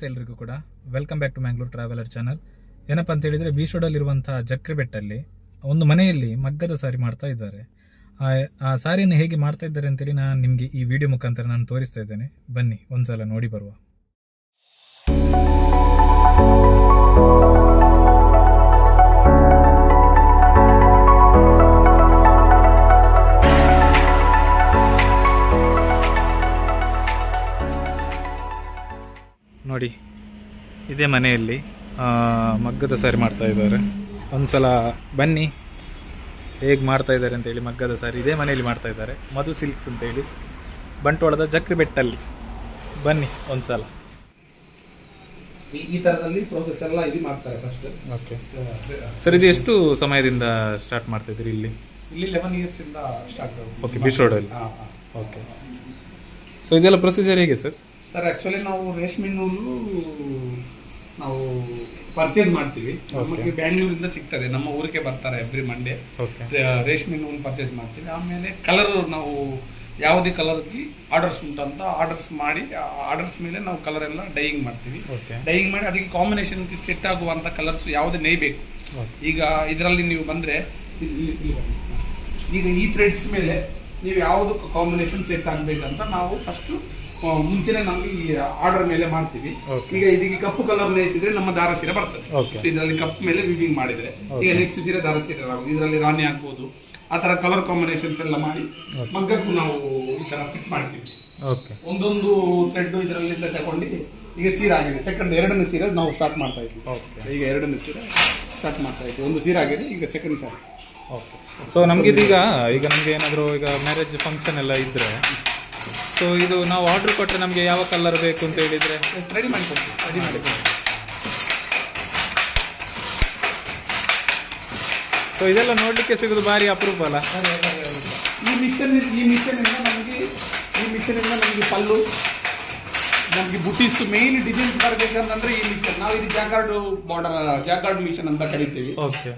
ನಮಸ್ತೆ ಎಲ್ರಿಗೂ ಕೂಡ welcome back to Mangalore traveller channel. ಏನಪ್ಪಾ ಅಂತ ಹೇಳಿದ್ರೆ ಬೀಸೋಡಲ್ಲಿರುವಂತಹ ಜಕ್ರಿಬೆಟ್ಟಲ್ಲಿ ಒಂದು ಮನೆಯಲ್ಲಿ ಮಗ್ಗದ ಸಾರಿ ಮಾಡ್ತಾ ಇದ್ದಾರೆ. ಆ ಸಾರಿಯನ್ನು ಹೇಗೆ ಮಾಡ್ತಾ ಇದ್ದಾರೆ ಅಂತೇಳಿ ನಾನು ನಿಮಗೆ ಈ ವಿಡಿಯೋ ಮುಖಾಂತರ ನಾನು ತೋರಿಸ್ತಾ ಇದ್ದೇನೆ. ಬನ್ನಿ ಒಂದ್ಸಲ ನೋಡಿ ಬರುವ. ನೋಡಿ, ಇದೇ ಮನೆಯಲ್ಲಿ ಮಗ್ಗದ ಸಾರಿ ಮಾಡ್ತಾ ಇದ್ದಾರೆ. ಒಂದ್ಸಲ ಬನ್ನಿ ಹೇಗೆ ಮಾಡ್ತಾ ಇದ್ದಾರೆ ಅಂತೇಳಿ. ಮಗ್ಗದ ಸಾರಿ ಇದೇ ಮನೆಯಲ್ಲಿ ಮಾಡ್ತಾ ಇದ್ದಾರೆ, ಮಧು ಸಿಲ್ಕ್ಸ್ ಅಂತೇಳಿ, ಬಂಟ್ವಾಳದ ಜಕ್ರಿಬೆಟ್ಟಲ್ಲಿ. ಬನ್ನಿ ಒಂದ್ಸಲ. ಈ ತರದಲ್ಲಿ ಪ್ರೋಸೆಸ್ ಎಲ್ಲ ಇದು ಮಾಡ್ತಾರೆ ಫಸ್ಟ್. ಓಕೆ ಸರ್, ಇದು ಎಷ್ಟು ಸಮಯದಿಂದ ಸ್ಟಾರ್ಟ್ ಮಾಡ್ತಾ ಇದ್ದೀರಿ ಇಲ್ಲಿ? 11 years ಇಂದ ಸ್ಟಾರ್ಟ್. ಓಕೆ, ಬೀಚ್ ರೋಡಲ್ಲಿ. ಓಕೆ, ಸೊ ಇದೆಲ್ಲ ಪ್ರೊಸೀಜರ್ ಹೇಗೆ ಸರ್? ಸರ್ ಆಕ್ಚುಲಿ ನಾವು ರೇಷ್ಮೆ ನೂಲು ನಾವು ಪರ್ಚೇಸ್ ಮಾಡ್ತೀವಿ. ನಮಗೆ ಬ್ಯಾಂಗ್ಳೂರಿಂದ ಸಿಗ್ತದೆ, ನಮ್ಮ ಊರಿಗೆ ಬರ್ತಾರೆ ಎವ್ರಿ ಮಂಡೇ. ರೇಷ್ಮೆ ನೂಲು ಪರ್ಚೇಸ್ ಮಾಡ್ತೀವಿ. ಆಮೇಲೆ ಕಲರ್ ನಾವು ಯಾವುದೇ ಕಲರ್ಗೆ ಆರ್ಡರ್ಸ್ ಉಂಟಂತ ಆರ್ಡರ್ಸ್ ಮಾಡಿ ಆರ್ಡರ್ಸ್ ಮೇಲೆ ನಾವು ಕಲರ್ ಎಲ್ಲ ಡೈಯಿಂಗ್ ಮಾಡ್ತೀವಿ. ಡೈಯಿಂಗ್ ಮಾಡಿ ಅದಕ್ಕೆ ಕಾಂಬಿನೇಷನ್ ಸೆಟ್ ಆಗುವಂತ ಕಲರ್ಸ್ ಯಾವುದೇ ನೇಯ್ಬೇಕು. ಈಗ ಇದರಲ್ಲಿ ನೀವು ಬಂದ್ರೆ ಈಗ ಈ ಥ್ರೆಡ್ಸ್ ಮೇಲೆ ನೀವು ಯಾವ್ದು ಕಾಂಬಿನೇಷನ್ ಸೆಟ್ ಆಗ್ಬೇಕಂತ ನಾವು ಫಸ್ಟ್ ಮುಂಚೆನೆ ನಮ್ಗೆ ಈ ಆರ್ಡರ್ ಮೇಲೆ ಮಾಡ್ತೀವಿ. ಈಗ ಇದಕ್ಕೆ ಕಪ್ಪು ಕಲರ್ ನೇಸಿದ್ರೆ ನಮ್ಮ ದಾರ ಸೀರೆ ಬರ್ತದೆ. ಇದರಲ್ಲಿ ಕಪ್ ಮೇಲೆ ವಿವಿಂಗ್ ಮಾಡಿದ್ರೆ ಈಗ ನೆಕ್ಸ್ಟ್ ಸೀರೆ ದಾರ ಸೀರೆ ಆಗುದು. ಇದರಲ್ಲಿ ರಾಣಿ ಹಾಕ್ಬೋದು. ಆ ತರ ಕಲರ್ ಕಾಂಬಿನೇಷನ್ಸ್ ಎಲ್ಲ ಮಾಡಿ ಮಗ್ಗಕ್ಕೂ ನಾವು ಈ ತರ ಫಿಟ್ ಮಾಡ್ತೀವಿ. ಒಂದೊಂದು ಥ್ರೆಡ್ ಇದರಲ್ಲಿಂದ ತಗೊಂಡು ಈಗ ಸೀರೆ ಆಗಿದೆ. ಎರಡನೇ ಸೀರೆ ನಾವು ಸ್ಟಾರ್ಟ್ ಮಾಡ್ತಾ ಇದ್ವಿ. ಈಗ ಎರಡನೇ ಸೀರೆ ಸ್ಟಾರ್ಟ್ ಮಾಡ್ತಾ ಇದ್ವಿ. ಒಂದು ಸೀರೆ ಆಗಿದೆ, ಈಗ ಸೆಕೆಂಡ್ ಸೀರೆ. ಸೊ ನಮ್ಗಿದೀಗ ಈಗ ನಮ್ಗೆ ಏನಾದ್ರು ಈಗ ಮ್ಯಾರೇಜ್ ಫಂಕ್ಷನ್ ಎಲ್ಲ ಇದ್ರೆ, ಸೊ ಇದು ನಾವು ಆರ್ಡರ್ ಕೊಟ್ಟರೆ ನಮಗೆ ಯಾವ ಕಲರ್ ಬೇಕು ಅಂತ ಹೇಳಿದ್ರೆ ರೆಡಿ ಮಾಡಿಕೊಡ್ತೀವಿ. ಸೊ ಇದೆಲ್ಲ ನೋಡ್ಲಿಕ್ಕೆ ಸಿಗೋದು ಭಾರಿ ಅಪರೂಪ ಅಲ್ಲ. ಈ ಮಿಷನ್ ಇಂದ ನಮಗೆ ಪಲ್ಲು, ನಮ್ಗೆ ಬುಟೀಸ್ ಮೇನ್ ಡಿಸೈನ್ಸ್ ಬರ್ಬೇಕಂತಂದ್ರೆ ಈ ಮಿಷನ್. ನಾವು ಇದು ಜಾಗಾರ್ಡ್ ಮಿಷನ್ ಅಂತ ಕರಿತೀವಿ.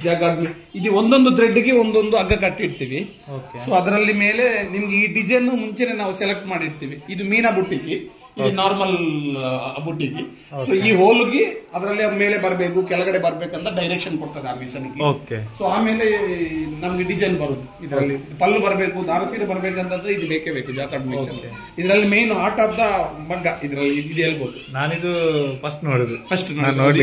ಜಾಗಾರ್ಡ್ ಇದು ಒಂದೊಂದು ಥ್ರೆಡ್ಗೆ ಒಂದೊಂದು ಹಗ್ಗ ಕಟ್ಟಿರ್ತೀವಿ. ಸೊ ಅದರಲ್ಲಿ ಮೇಲೆ ನಿಮ್ಗೆ ಈ ಡಿಸೈನ್ ಮುಂಚೆನೆ ನಾವು ಸೆಲೆಕ್ಟ್ ಮಾಡಿರ್ತೀವಿ. ಇದು ಮೀನಾ ಬುಟ್ಟಿಗೆ, ಇದು ನಾರ್ಮಲ್ ಬುಟ್ಟಿಗೆ. ಸೊ ಈ ಹೋಲ್ಗೆ ಅದರಲ್ಲಿ ಮೇಲೆ ಬರಬೇಕು, ಕೆಳಗಡೆ ಬರ್ಬೇಕಂತ ಡೈರೆಕ್ಷನ್ ಕೊಡ್ತದೆ ಆ ಮಿಷನ್ಗೆ. ಸೊ ಆಮೇಲೆ ನಮ್ಗೆ ಡಿಸೈನ್ ಬರುದು. ಇದರಲ್ಲಿ ಪಲ್ಲು ಬರಬೇಕು, ದಾರ ಸೀರೆ ಬರ್ಬೇಕಂತಂದ್ರೆ ಇದು ಬೇಕೇ ಬೇಕು ಜಾಕಾರ್ಡ್ ಮಿಷನ್. ಇದರಲ್ಲಿ ಮೇನ್ ಆರ್ಟ್ ಆಫ್ ದ ಮಗ್ಗ ಇದರಲ್ಲಿ ಇದು ಹೇಳ್ಬೋದು. ನಾನಿದು ಫಸ್ಟ್ ನೋಡುದು.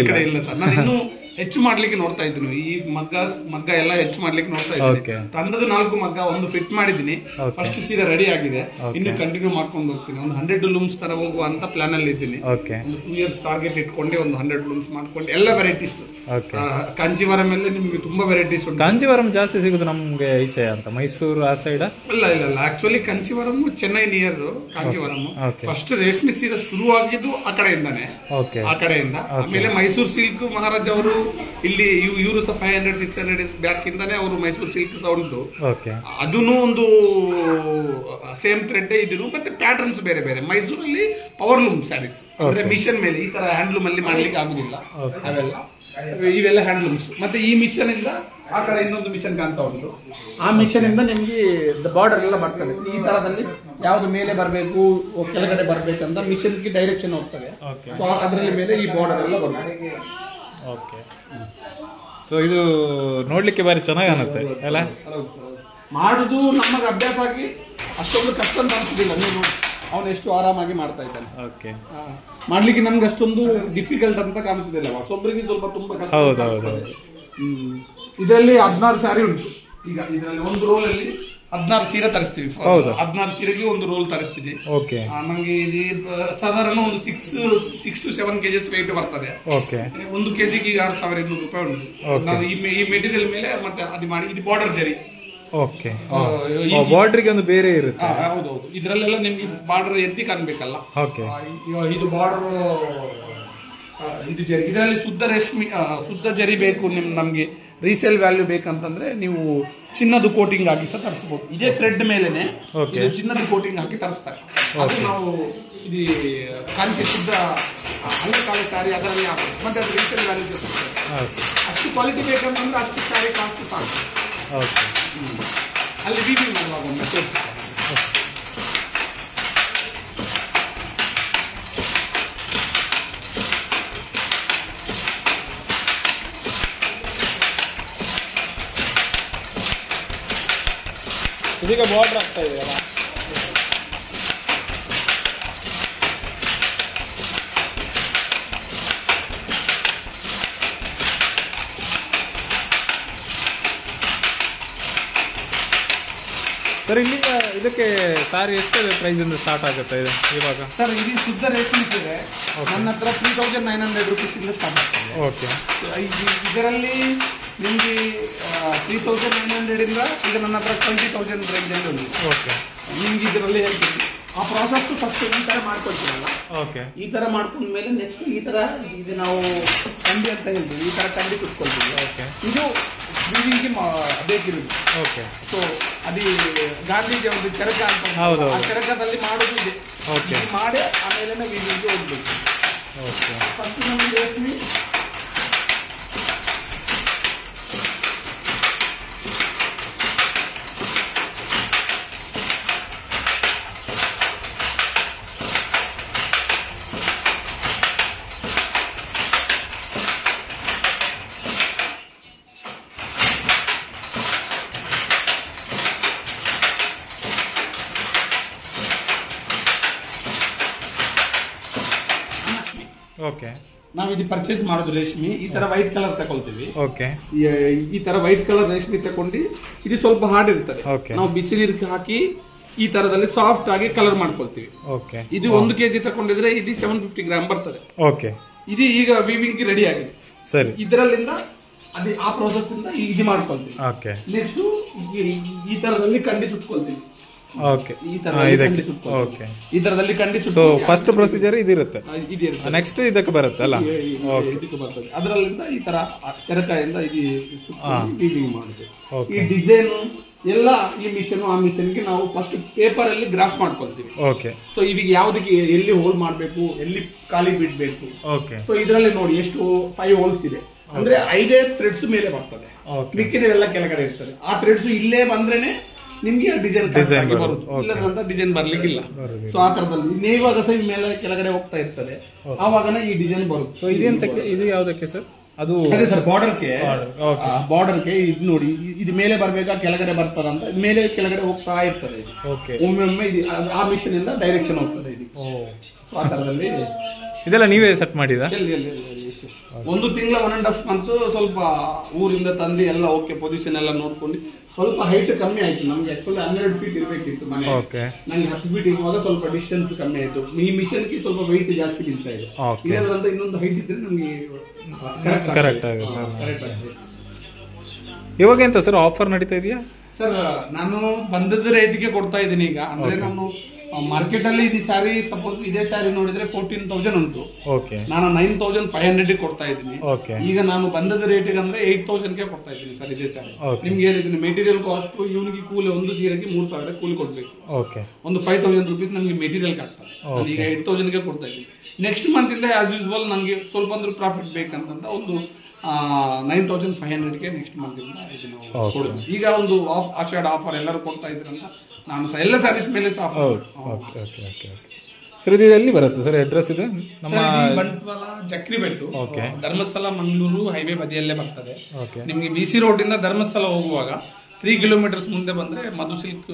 ಈ ಕಡೆ ಇಲ್ಲ ಸರ್, ನಾನು ಇನ್ನೂ ಹೆಚ್ಚು ಮಾಡ್ಲಿಕ್ಕೆ ನೋಡ್ತಾ ಇದ್ದೀನಿ. ಈ ಮಗ್ಗ ಎಲ್ಲ ಹೆಚ್ಚು ಮಾಡ್ಲಿಕ್ಕೆ ನೋಡ್ತಾ ಇದ್ದೀನಿ. ತಂದದ್ದು 4 ಮಗ್ಗ, ಒಂದು ಫಿಟ್ ಮಾಡಿದ್ದೀನಿ. ಫಸ್ಟ್ ಸೀರೆ ರೆಡಿ ಆಗಿದೆ, ಇನ್ನು ಕಂಟಿನ್ಯೂ ಮಾಡ್ಕೊಂಡು ಹೋಗ್ತೀನಿ. ಒಂದು 100 ಲೂಮ್ಸ್ ತರ ಹೋಗುವ ಅಂತ ಪ್ಲಾನ್ ಅಲ್ಲಿ ಇದ್ದೀನಿ. ಒಂದು 2 years ಟಾರ್ಗೆಟ್ ಇಟ್ಕೊಂಡೆ ಒಂದು 100 ಲೂಮ್ಸ್ ಮಾಡ್ಕೊಂಡು ಎಲ್ಲ ವೆರೈಟೀಸ್. ಕಾಂಜೀವರಂ ಎಲ್ಲ ನಿಮ್ಗೆ ತುಂಬಾ ವೆರೈಟೀಸ್ ಉಂಟು. ಕಾಂಜೀವರಂ ಜಾಸ್ತಿ ಸಿಗುದು ನಮ್ಗೆ ಈಚೆ ಅಂತ, ಮೈಸೂರು ಆ ಸೈಡ್? ಇಲ್ಲ actually Kanjeevaram Chennai near Kanjeevaram. First ರೇಷ್ಮೆ ಸೀರೆ ಶುರುವಾಗಿದ್ದು ಆ ಕಡೆಯಿಂದಾನೆ, ಆ ಕಡೆಯಿಂದ. ಆಮೇಲೆ ಮೈಸೂರು ಸಿಲ್ಕ್ ಮಹಾರಾಜ್ ಅವರು ಇಲ್ಲಿ ಇವರು ಸಹ 500-600 years ಬ್ಯಾಕ್ ಇಂದಾನೆ ಅವರು ಮೈಸೂರು ಸಿಲ್ಕ್ ಸಹ ಉಂಟು. ಅದನ್ನು ಒಂದು ಸೇಮ್ ಥ್ರೆಡ್ ಇದ್ರು, ಮತ್ತೆ ಪ್ಯಾಟರ್ನ್ಸ್ ಬೇರೆ ಬೇರೆ. ಮೈಸೂರಲ್ಲಿ ಪವರ್ ಲೂಮ್ ಸ್ಯಾರೀಸ್ ಅಂದ್ರೆ ಮಿಷನ್ ಮೇಲೆ ಈ ತರ ಹ್ಯಾಂಡ್ಲೂಮ್ ಅಲ್ಲಿ ಮಾಡ್ಲಿಕ್ಕೆ ಆಗುದಿಲ್ಲ. ಇವೆಲ್ಲ ಹ್ಯಾಂಡ್ಲೂಮ್ಸ್. ಮತ್ತೆ ಈ ಮಿಷನ್ ಇಂದ ಆ ಕಡೆ ಇನ್ನೊಂದು ಮಿಷನ್ ಕಾಣ್ತಾ ಉಂಟು. ಆ ಮಿಷನ್ ಇಂದ ನಿಮ್ಗೆ ಬಾರ್ಡರ್ ಎಲ್ಲ ಬರ್ತದೆ. ಈ ತರದಲ್ಲಿ ಯಾವ್ದು ಮೇಲೆ ಬರಬೇಕು, ಕೆಳಗಡೆ ಬರ್ಬೇಕಂತ ಮಿಷನ್ಗೆ ಡೈರೆಕ್ಷನ್ ಹೋಗ್ತದೆ. ಸೊ ಅದರಲ್ಲಿ ಮೇಲೆ ಈ ಬಾರ್ಡರ್ ಎಲ್ಲ ಬರ್ತದೆ. ಸೊ ಇದು ನೋಡ್ಲಿಕ್ಕೆ ಬಾರಿ ಚೆನ್ನಾಗಿ ಅನ್ನತ್ತೆ ಅಲ್ಲ? ಮಾಡುದು ನಮಗೆ ಅಭ್ಯಾಸ ಆಗಿ ಅಷ್ಟೊಂದು ಕಷ್ಟ ಅಂತ ಅನ್ಸುದಿಲ್ಲ. ನೀವು ಅವನು ಎಷ್ಟು ಆರಾಮಾಗಿ ಮಾಡ್ತಾ ಇದ್ದಾನೆ. ಮಾಡ್ಲಿಕ್ಕೆ ನಮ್ಗೆ ಅಷ್ಟೊಂದು ಡಿಫಿಕಲ್ಟ್ ಅಂತ ಕಾಣಿಸುದಿಲ್ಲ. ಹೊಸೊಬ್ಬರಿಗೆ ಸ್ವಲ್ಪ ತುಂಬಾ ಕಷ್ಟ. ಇದರಲ್ಲಿ 16 ಸ್ಯಾರಿ ಉಂಟು. ಈಗ ಇದರಲ್ಲಿ ಒಂದು ರೋಲ್ ಅಲ್ಲಿ 16 ಸೀರೆ ತರಿಸ್ತೀವಿ. 16 ಸೀರೆಗೆ ಒಂದು ರೋಲ್ ತರಿಸ್ತೀವಿ. ನಮಗೆ ಇದು ಸಾಧಾರಣ ಒಂದು 6 to 7 kgs ವೆಯ್ಟ್ ಬರ್ತದೆ. 1 kgಗೆ 6,200 ರೂಪಾಯಿ ಉಂಟು. ನಾವು ಈ ಮೆಟೀರಿಯಲ್ ಮೇಲೆ ಮತ್ತೆ ಅದು ಮಾಡಿ. ಇದು ಬಾರ್ಡರ್ ಜರಿ. ಬಾರ್ಡರ್ಗೆ ಒಂದು ಬೇರೆ ಇರುತ್ತೆ. ಹೌದೌದು, ಇದ್ರಲ್ಲೆಲ್ಲ ನಿಮ್ಗೆ ಬಾರ್ಡರ್ ಎತ್ತಿ ಕಾಣ್ಬೇಕಲ್ಲ. ಇದು ಬಾರ್ಡರ್, ಇದು ಜರಿ. ಇದರಲ್ಲಿ ಶುದ್ಧ ಜರಿ ಬೇಕು ನಮ್ಗೆ ರೀಸೇಲ್ ವ್ಯಾಲ್ಯೂ ಬೇಕಂತಂದ್ರೆ ನೀವು ಚಿನ್ನದ ಕೋಟಿಂಗ್ ಹಾಕಿ ಸಹ ತರಿಸಬಹುದು. ಇದೇ ಥ್ರೆಡ್ ಮೇಲೆನೆ ಚಿನ್ನದ ಕೋಟಿಂಗ್ ಹಾಕಿ ತರಿಸ್ತಾರೆ. ಅದು ನಾವು ಇದು ಕಾಂಚಿ ಶುದ್ಧ ಹಳೆಕಾಲ ಸ್ಯಾರಿ ಅದರಲ್ಲಿ ಹಾಕೋದು. ಮತ್ತೆ ಅದು ರೀಸೇಲ್ ವ್ಯಾಲ್ಯೂ ಅಷ್ಟು ಕ್ವಾಲಿಟಿ ಬೇಕಂತಂದ್ರೆ ಅಷ್ಟು ಸ್ಯಾರಿ ಕಾಸ್ಟ್ ಸಾಕು. ಅಲ್ಲಿ ವೀವಿಂಗ್ ಮಾಡುವಾಗ ಒಮ್ಮೆ ಇದೀಗ ಬಾರ್ಡರ್ ಆಗ್ತಾ ಇದೆ ಅಲ್ಲ. ಸರ್ ಇಲ್ಲಿಂದ ಇದಕ್ಕೆ ಸಾರಿ ಎಷ್ಟು ಪ್ರೈಸ್ ಇಂದ ಸ್ಟಾರ್ಟ್ ಆಗುತ್ತೆ ಇದು ಇವಾಗ? ಸರ್ ಇದು ಶುದ್ಧ ರೇಷ್ಮೆ ಇದೆ, ನನ್ನ ಹತ್ರ 3900 rupees ಇಂದ ಸ್ಟಾರ್ಟ್ ಆಗ್ತದೆ. ಓಕೆ. ಇದರಲ್ಲಿ ನಿಮಗೆ 3900 ಇಂದ ಈಗ ನನ್ನ ಹತ್ರ 20,000 ರೇಂಜ್ ಅಲ್ಲಿ ಉಂಟು. ಓಕೆ. ನಿಮ್ಗೆ ಇದರಲ್ಲಿ ಹೇಳ್ತೀನಿ ಆ ಪ್ರಾಸೆಸ್ ಫಸ್ಟ್ ಈ ತರ ಮಾಡ್ಕೊಳ್ತೀವಲ್ಲ. ಓಕೆ. ಈ ತರ ಮಾಡ್ಕೊಂಡ್ಮೇಲೆ ನೆಕ್ಸ್ಟ್ ಈ ತರ ಇದು ನಾವು ಕಂಡಿ ಅಂತ ಹೇಳ್ತೀವಿ, ಈ ತರ ಕಂಡಿ ಸುತ್ಕೊಳ್ತೀವಿ. ಓಕೆ. ಇದು ವೀವಿಂಗ್ಗೆ ಬೇಕಿರೋದು. ಓಕೆ. ಸೊ ಅದೇ ಗಾಂಧೀಜಿ ಒಂದು ಚರಕ ಅಂತ, ಆ ಚರಕದಲ್ಲಿ ಮಾಡೋದು ಇದೆ. ಓಕೆ. ಮಾಡಿ ಆಮೇಲೆ ವೀವಿಂಗ್ಗೆ ಹೋಗ್ಬೇಕು. ಓಕೆ. ಫಸ್ಟ್ ನಮಗೆ ರೇಷ್ಮೆ ಓಕೆ. ನಾವು ಇದು ಪರ್ಚೇಸ್ ಮಾಡೋದು ರೇಷ್ಮೆ ಈ ತರ ವೈಟ್ ಕಲರ್ ತಗೊಳ್ತೀವಿ. ಓಕೆ. ಈ ತರ ವೈಟ್ ಕಲರ್ ರೇಷ್ಮೆ ತಗೊಂಡು ಇದು ಸ್ವಲ್ಪ ಹಾರ್ಡ್ ಇರ್ತದೆ. ಓಕೆ. ನಾವು ಬಿಸಿ ನೀರಿಗೆ ಹಾಕಿ ಈ ತರದಲ್ಲಿ ಸಾಫ್ಟ್ ಆಗಿ ಕಲರ್ ಮಾಡ್ಕೊಳ್ತೀವಿ. ಓಕೆ. ಇದು 1 kg ತಗೊಂಡಿದ್ರೆ ಇದು 750 ಗ್ರಾಮ್ ಬರ್ತದೆ. ಓಕೆ. ಇದು ಈಗ ವೀವಿಂಗ್ ರೆಡಿ ಆಗಿದೆ. ಸರಿ. ಇದರಲ್ಲಿಂದ ಅದೇ ಆ ಪ್ರೋಸೆಸ್ ಇಂದ ಇದು ಮಾಡ್ಕೊಳ್ತೀವಿ. ಓಕೆ. ನೆಕ್ಸ್ಟ್ ಈ ತರದಲ್ಲಿ ಕಂಡಿ ಸುತ್ಕೊಳ್ತೀವಿ. ಓಕೆ. ಈ ತರದಲ್ಲಿ ಕಂಡಿ ಸೊ ಫಸ್ಟ್ ಪ್ರೊಸೀಜರ್ ಇದಿರುತ್ತೆ, ಇದಿರುತ್ತೆ. ನೆಕ್ಸ್ಟ್ ಇದಕ್ಕೆ ಬರುತ್ತೆ ಅಲ್ಲ? ಇದಕ್ಕೆ ಬರ್ತದೆ. ಅದರಲ್ಲಿಂದ ಈ ತರ ಚರಕದಿಂದ ಇದು ವೀವಿಂಗ್ ಮಾಡುದು. ಈ ಡಿಸೈನ್ ಎಲ್ಲ ಈ ಮಿಷನ್ ಆ ಮಿಷನ್ಗೆ ನಾವು ಫಸ್ಟ್ ಪೇಪರ್ ಅಲ್ಲಿ ಗ್ರಾಫ್ ಮಾಡ್ಕೊಳ್ತೀವಿ. ಓಕೆ. ಸೊ ಇವಾಗ ಯಾವ್ದಕ್ಕೆ ಎಲ್ಲಿ ಹೋಲ್ ಮಾಡ್ಬೇಕು, ಎಲ್ಲಿ ಖಾಲಿ ಬಿಡ್ಬೇಕು. ಓಕೆ. ಸೊ ಇದರಲ್ಲಿ ನೋಡಿ ಎಷ್ಟು 5 ಹೋಲ್ಸ್ ಇದೆ ಅಂದ್ರೆ 5 ಥ್ರೆಡ್ಸ್ ಮೇಲೆ ಬರ್ತದೆ, ಮಿಕ್ಕಿದೆಲ್ಲ ಕೆಳಗಡೆ ಇರ್ತದೆ. ಆ ಥ್ರೆಡ್ಸ್ ಇಲ್ಲೇ ಬಂದ್ರೇನೆ ನಿಮ್ಗೆ ಡಿಸೈನ್ ಬರುತ್ತೆ, ಇಲ್ಲದಂತ ಡಿಸೈನ್ ಬರ್ಲಿಕ್ಕಿಲ್ಲ. ಸೊ ಆ ತರದಲ್ಲಿ ನೇವಾಗ ಸೈಜ್ ಮೇಲೆ ಕೆಳಗಡೆ ಹೋಗ್ತಾ ಇರ್ತದೆ, ಆವಾಗನೇ ಈ ಡಿಸೈನ್ ಬರುತ್ತೆ. ಸೊ ಇದು ಯಾವ್ದಕ್ಕೆ ಸರ್? ಅದು ಅದೇ ಸರ್ ಬಾರ್ಡರ್ಗೆ ಇದು ನೋಡಿ, ಇದು ಮೇಲೆ ಬರ್ಬೇಕಾ ಕೆಳಗಡೆ ಬರ್ತದಂತ ಮೇಲೆ ಕೆಳಗಡೆ ಹೋಗ್ತಾ ಇರ್ತದೆ. ಒಮ್ಮೊಮ್ಮೆ ಆ ಮಿಷನ್ ಇಂದ ಡೈರೆಕ್ಷನ್ ಹೋಗ್ತದೆ ಇದು. ಸೊ ಆ ತರದಲ್ಲಿ ಇದೆಲ್ಲ ನೀವೇ ಸೆಟ್ ಮಾಡಿದ? 1 ತಿಂಗಳ 1.5 ಮಂತ್ ಸ್ವಲ್ಪ ಊರಿಂದ ತಂದು ಎಲ್ಲ ಓಕೆ ಪೊಸಿಷನ್ ಎಲ್ಲ ನೋಡ್ಕೊಂಡು ಸ್ವಲ್ಪ ಹೈಟ್ ಕಮ್ಮಿ ಆಯ್ತು. ನಮ್ಗೆ ಆಕ್ಚುಲಿ 12 ಫೀಟ್ ಇರ್ಬೇಕಿತ್ತು ಮನೆ, ನಂಗೆ 10 ಫೀಟ್ ಇರುವಾಗ ಸ್ವಲ್ಪ ಡಿಸ್ಟೆನ್ಸ್ ಕಮ್ಮಿ ಆಯ್ತು. ಈ ಮಿಷನ್ ಗೆ ಸ್ವಲ್ಪ ವೆಯ್ಟ್ ಜಾಸ್ತಿ ನಿಲ್ತಾ ಇದೆ. ಇದರಿಂದ ಇನ್ನೊಂದು ಹೈಟ್ ಇದ್ರೆ ನಮ್ಗೆ ಕರೆಕ್ಟ್ ಆಗುತ್ತೆ. ಇವಾಗ ಎಂತ ಸರ್ ಆಫರ್ ನಡೀತಾ ಇದೆಯಾ ಸರ್? ನಾನು ಬಂದದ ರೇಟ್ಗೆ ಕೊಡ್ತಾ ಇದ್ದೀನಿ ಈಗ. ಅಂದ್ರೆ ನಾನು ಮಾರ್ಕೆಟ್ ಅಲ್ಲಿ ಇದು ಸ್ಯಾರಿ ಸಪೋಸ್ ಇದೇ ಸ್ಯಾರಿ ನೋಡಿದ್ರೆ 14,000 ಉಂಟು, ನಾನು 9,500 ಕೊಡ್ತಾ ಇದ್ದೀನಿ. ಈಗ ನಾನು ಬಂದದ ರೇಟಿಗೆ ಅಂದ್ರೆ 8,000 ಕೊಡ್ತಾ ಇದ್ದೀನಿ ಸರ್ ಇದೇ ಸ್ಯಾರಿ. ನಿಮ್ಗೆ ಏನಿದ್ದೀನಿ ಮೆಟೀರಿಯಲ್ ಕಾಸ್ಟ್, ಇವನಿಗೆ ಕೂಲಿ ಒಂದು ಸೀರೆಗೆ 3,000 ಕೂಲಿ ಕೊಡ್ಬೇಕು. ಒಂದು 5,000 rupees ನಮ್ಗೆ ಮೆಟೀರಿಯಲ್ ಆಗ್ತದೆ. ಈಗ 8,000 ಕೊಡ್ತಾ ಇದ್ದೀನಿ. ನೆಕ್ಸ್ಟ್ ಮಂತ್ ಇಂದ ಆಸ್ ಯೂಸ್ವಲ್ ನಂಗೆ ಸ್ವಲ್ಪ ಅಂದ್ರೆ ಪ್ರಾಫಿಟ್ ಬೇಕಂತ ಒಂದು 9,500 ನೆಕ್ಸ್ಟ್ ಮಂತ್ ಇಂದ ಕೊಡುದು. ಈಗ ಒಂದು ಆಷಾಢ ಆಫರ್ ಎಲ್ಲರೂ ಕೊಡ್ತಾ ಇದ್ರಂತ ನಾನು ಎಲ್ಲ ಸರ್ವಿಸ್ ಮೇಲೆ ಸರ್ ಇದು ಎಲ್ಲಿ ಬರುತ್ತೆ ಸರ್ ಅಡ್ರೆಸ್? ಇದು ನಮ್ಮ ಬಂಟ್ವಾಳ ಜಕ್ರಿಬೆಟ್ಟು, ಧರ್ಮಸ್ಥಳ ಮಂಗಳೂರು ಹೈವೇ ಬದಿಯಲ್ಲೇ ಬರ್ತದೆ. ನಿಮ್ಗೆ BC ರೋಡ್ ಇಂದ ಧರ್ಮಸ್ಥಳ ಹೋಗುವಾಗ 3 ಕಿಲೋಮೀಟರ್ಸ್ ಮುಂದೆ ಬಂದ್ರೆ ಮಧು ಸಿಲ್ಕ್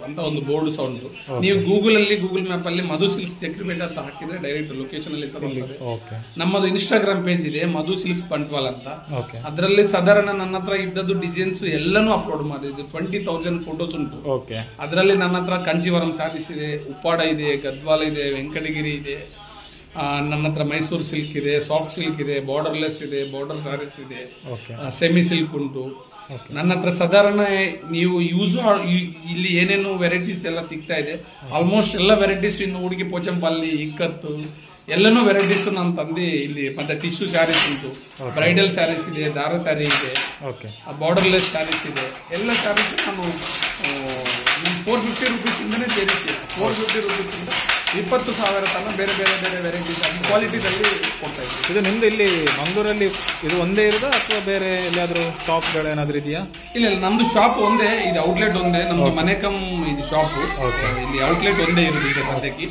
ಅಂತ ಒಂದು ಬೋರ್ಡ್ ಸಹ ಉಂಟು. ನೀವು ಗೂಗಲ್ ಮ್ಯಾಪ್ ಅಲ್ಲಿ ಮಧು ಸಿಲ್ಕ್ಸ್ ಜಕ್ರಿಬೆಟ್ ಅಂತ ಹಾಕಿದ್ರೆ ಡೈರೆಕ್ಟ್ ಲೊಕೇಶನ್ ಅಲ್ಲಿ ನಮ್ಮದು ಇನ್ಸ್ಟಾಗ್ರಾಮ್ ಪೇಜ್ ಇದೆ ಮಧು ಸಿಲ್ಕ್ಸ್ ಬಂಟ್ವಾಳ ಅಂತ. ಅದರಲ್ಲಿ ಸಾಧಾರಣ ನನ್ನ ಹತ್ರ ಇದ್ದದ್ದು ಡಿಸೈನ್ಸ್ ಎಲ್ಲಾನು ಅಪ್ಲೋಡ್ ಮಾಡಿದ್ದು 20,000 ಫೋಟೋಸ್ ಉಂಟು. ಅದರಲ್ಲಿ ನನ್ನ ಹತ್ರ ಕಂಚಿವರಂ ಸ್ಯಾರೀಸ್ ಇದೆ, ಉಪ್ಪಾಡ ಇದೆ, ಗದ್ವಾಲ ಇದೆ, ವೆಂಕಟಗಿರಿ ಇದೆ, ನನ್ನ ಹತ್ರ ಮೈಸೂರು ಸಿಲ್ಕ್ ಇದೆ, ಸಾಫ್ಟ್ ಸಿಲ್ಕ್ ಇದೆ, ಬಾರ್ಡರ್ಲೆಸ್ ಇದೆ, ಬಾರ್ಡರ್ ಸ್ಯಾರೀಸ್ ಇದೆ, ಸೆಮಿ ಸಿಲ್ಕ್ ಉಂಟು. ನನ್ನ ಹತ್ರ ಸಾಧಾರಣ ನೀವು ಇಲ್ಲಿ ಏನೇನು ವೆರೈಟೀಸ್ ಎಲ್ಲ ಸಿಗ್ತಾ ಇದೆ, ಆಲ್ಮೋಸ್ಟ್ ಎಲ್ಲ ವೆರೈಟೀಸ್ ಇನ್ನು ಹುಡುಗಿ ಪೋಚಂಪಲ್ಲಿ, ಇಕ್ಕತ್ತು ಎಲ್ಲನೂ ವೆರೈಟೀಸ್ ನಾನು ತಂದು ಇಲ್ಲಿ. ಮತ್ತೆ ಟಿಶ್ಯೂ ಸ್ಯಾರೀಸ್ ಉಂಟು, ಬ್ರೈಡಲ್ ಸ್ಯಾರೀಸ್ ಇದೆ, ದಾರ ಸ್ಯಾರಿ ಇದೆ, ಬಾರ್ಡರ್ಲೆಸ್ ಸ್ಯಾರೀಸ್ ಇದೆ. ಎಲ್ಲ ಸ್ಯಾರೀಸ್ ನಾನು 450 rupees ಇಂದನೇ ಸೇರಿಸ್ತೀನಿ. 450 rupees ಇಂದ 20,000 ತನಕ ಬೇರೆ ಬೇರೆ ಬೇರೆ ವೆರೈಟೀಸ್ ಕ್ವಾಲಿಟಿದಲ್ಲಿ ಕೊಡ್ತಾ ಇದ್ದೀವಿ. ಇದು ನಿಮ್ದು ಇಲ್ಲಿ ಮಂಗಳೂರಲ್ಲಿ ಇದು ಒಂದೇ ಇರೋದಾ ಅಥವಾ ಬೇರೆ ಎಲ್ಲಿಯಾದ್ರೂ ಶಾಪ್ಗಳು ಏನಾದ್ರು ಇದೆಯಾ? ಇಲ್ಲ, ನಮ್ದು ಶಾಪ್ ಒಂದೇ, ಇದು ಔಟ್ಲೆಟ್ ಒಂದೇ. ನಮ್ದು ಮನೆ ಕಮ್ ಇದು ಶಾಪ್, ಇಲ್ಲಿ ಔಟ್ಲೆಟ್ ಒಂದೇ ಇರೋದು ಈಗ ಸದ್ಯಕ್ಕೆ.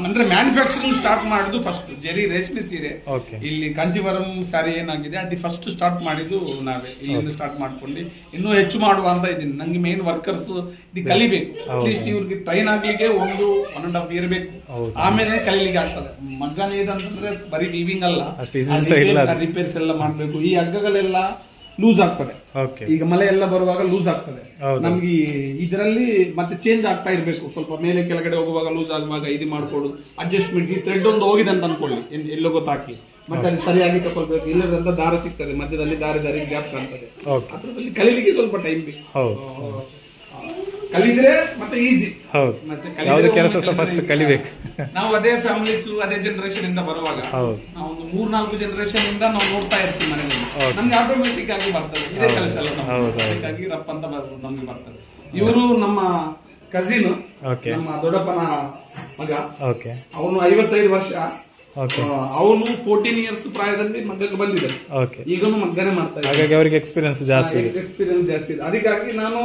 ಅಂದ್ರೆ ಮ್ಯಾನುಫ್ಯಾಕ್ಚರಿಂಗ್ ಸ್ಟಾರ್ಟ್ ಮಾಡುದು ಫಸ್ಟ್ ಜರಿ ರೇಷ್ಮೆ ಸೀರೆ ಓಕೆ ಇಲ್ಲಿ ಕಾಂಜೀವರಂ ಸ್ಯಾರಿ ಏನಾಗಿದೆ ಅದು ಫಸ್ಟ್ ಸ್ಟಾರ್ಟ್ ಮಾಡಿದ್ದು ನಾವೇ ಇಲ್ಲಿಂದ ಸ್ಟಾರ್ಟ್ ಮಾಡ್ಕೊಂಡು ಇನ್ನೂ ಹೆಚ್ಚು ಮಾಡುವ ಅಂತ ಇದ್ದೀನಿ. ನಂಗೆ ಮೇನ್ ವರ್ಕರ್ಸ್ ಇದು ಕಲಿಬೇಕು. ಅಟ್ಲೀಸ್ಟ್ ಇವ್ರಿಗೆ ಟ್ರೈನ್ ಆಗ್ಲಿಕ್ಕೆ 1.5 ಇಯರ್ ಬೇಕು, ಆಮೇಲೆ ಕಲೀಲಿಕ್ಕೆ ಆಗ್ತದೆ. ಮಗ್ಗನ ಇದಂತಂದ್ರೆ ಬರೀ ವೀವಿಂಗ್ ಅಲ್ಲ, ರಿಪೇರ್ಸ್ ಎಲ್ಲ ಮಾಡ್ಬೇಕು. ಈ ಹಗ್ಗಗಳೆಲ್ಲ ಲೂಸ್ ಆಗ್ತದೆ, ಈಗ ಮಳೆ ಎಲ್ಲ ಬರುವಾಗ ಲೂಸ್ ಆಗ್ತದೆ. ನಮ್ಗೆ ಇದರಲ್ಲಿ ಮತ್ತೆ ಚೇಂಜ್ ಆಗ್ತಾ ಇರ್ಬೇಕು, ಸ್ವಲ್ಪ ಮೇಲೆ ಕೆಳಗಡೆ ಹೋಗುವಾಗ ಲೂಸ್ ಆಗುವಾಗ ಇದು ಮಾಡ್ಕೊಡು ಅಡ್ಜಸ್ಟ್ಮೆಂಟ್. ಈ ಥ್ರೆಡ್ ಒಂದು ಹೋಗಿದೆ ಅಂತ ಅನ್ಕೊಳ್ಳಿ, ಎಲ್ಲೋ ಗೊತ್ತಾಕಿ ಮತ್ತೆ ಅಲ್ಲಿ ಸರಿಯಾಗಿ ತಗೊಳ್ಬೇಕು. ಇಲ್ಲದಂತ ದಾರ ಸಿಗ್ತದೆ ಮಧ್ಯದಲ್ಲಿ, ದಾರಿ ಗ್ಯಾಪ್ ಕಾಣ್ತದೆ. ಅದ್ರಲ್ಲಿ ಕಲೀಲಿಕ್ಕೆ ಸ್ವಲ್ಪ ಟೈಮ್ ಬೇಕು. ಕಲಿದ್ರೆ ಮತ್ತೆ ಈಸಿ. ಮತ್ತೆ ಕೆಲಸ ಫಸ್ಟ್ ಕಲಿಬೇಕು. ನಾವು ಅದೇ ಫ್ಯಾಮಿಲೀಸ್ ಅದೇ ಜನರೇಷನ್ ಇಂದ ಬರುವಾಗ ನಾವು ಒಂದು 3-4 ಜನರೇಷನ್ ಇಂದ ನಾವು ನೋಡ್ತಾ ಇರ್ತೀವಿ ಮನೆಯಲ್ಲಿ, ನಮ್ಗೆ ಆಟೋಮೆಟಿಕ್ ಆಗಿ ಬರ್ತದೆ ಇದೇ ಕೆಲಸ ಎಲ್ಲ. ಹಾಗಾಗಿ ರಪ್ಪ ಅಂತ ನಮ್ಗೆ ಬರ್ತದೆ. ಇವರು ನಮ್ಮ ಕಸಿನ್, ನಮ್ಮ ದೊಡ್ಡಪ್ಪನ ಮಗ. ಅವನು 55 ವರ್ಷ, ಅವನು 14 ಇಯರ್ಸ್ ಪ್ರಾಯದಲ್ಲಿ ಮಗ್ಗಕ್ಕೆ ಬಂದಿದ್ದಾರೆ. ಈಗನು ಮಗ್ಗನೆ ಮಾಡ್ತಾ ಇದ್ದಾರೆ. ಅವರಿಗೆ ಎಕ್ಸ್ಪೀರಿಯನ್ಸ್ ಜಾಸ್ತಿ ಇದೆ. ಅದಕ್ಕಾಗಿ ನಾನು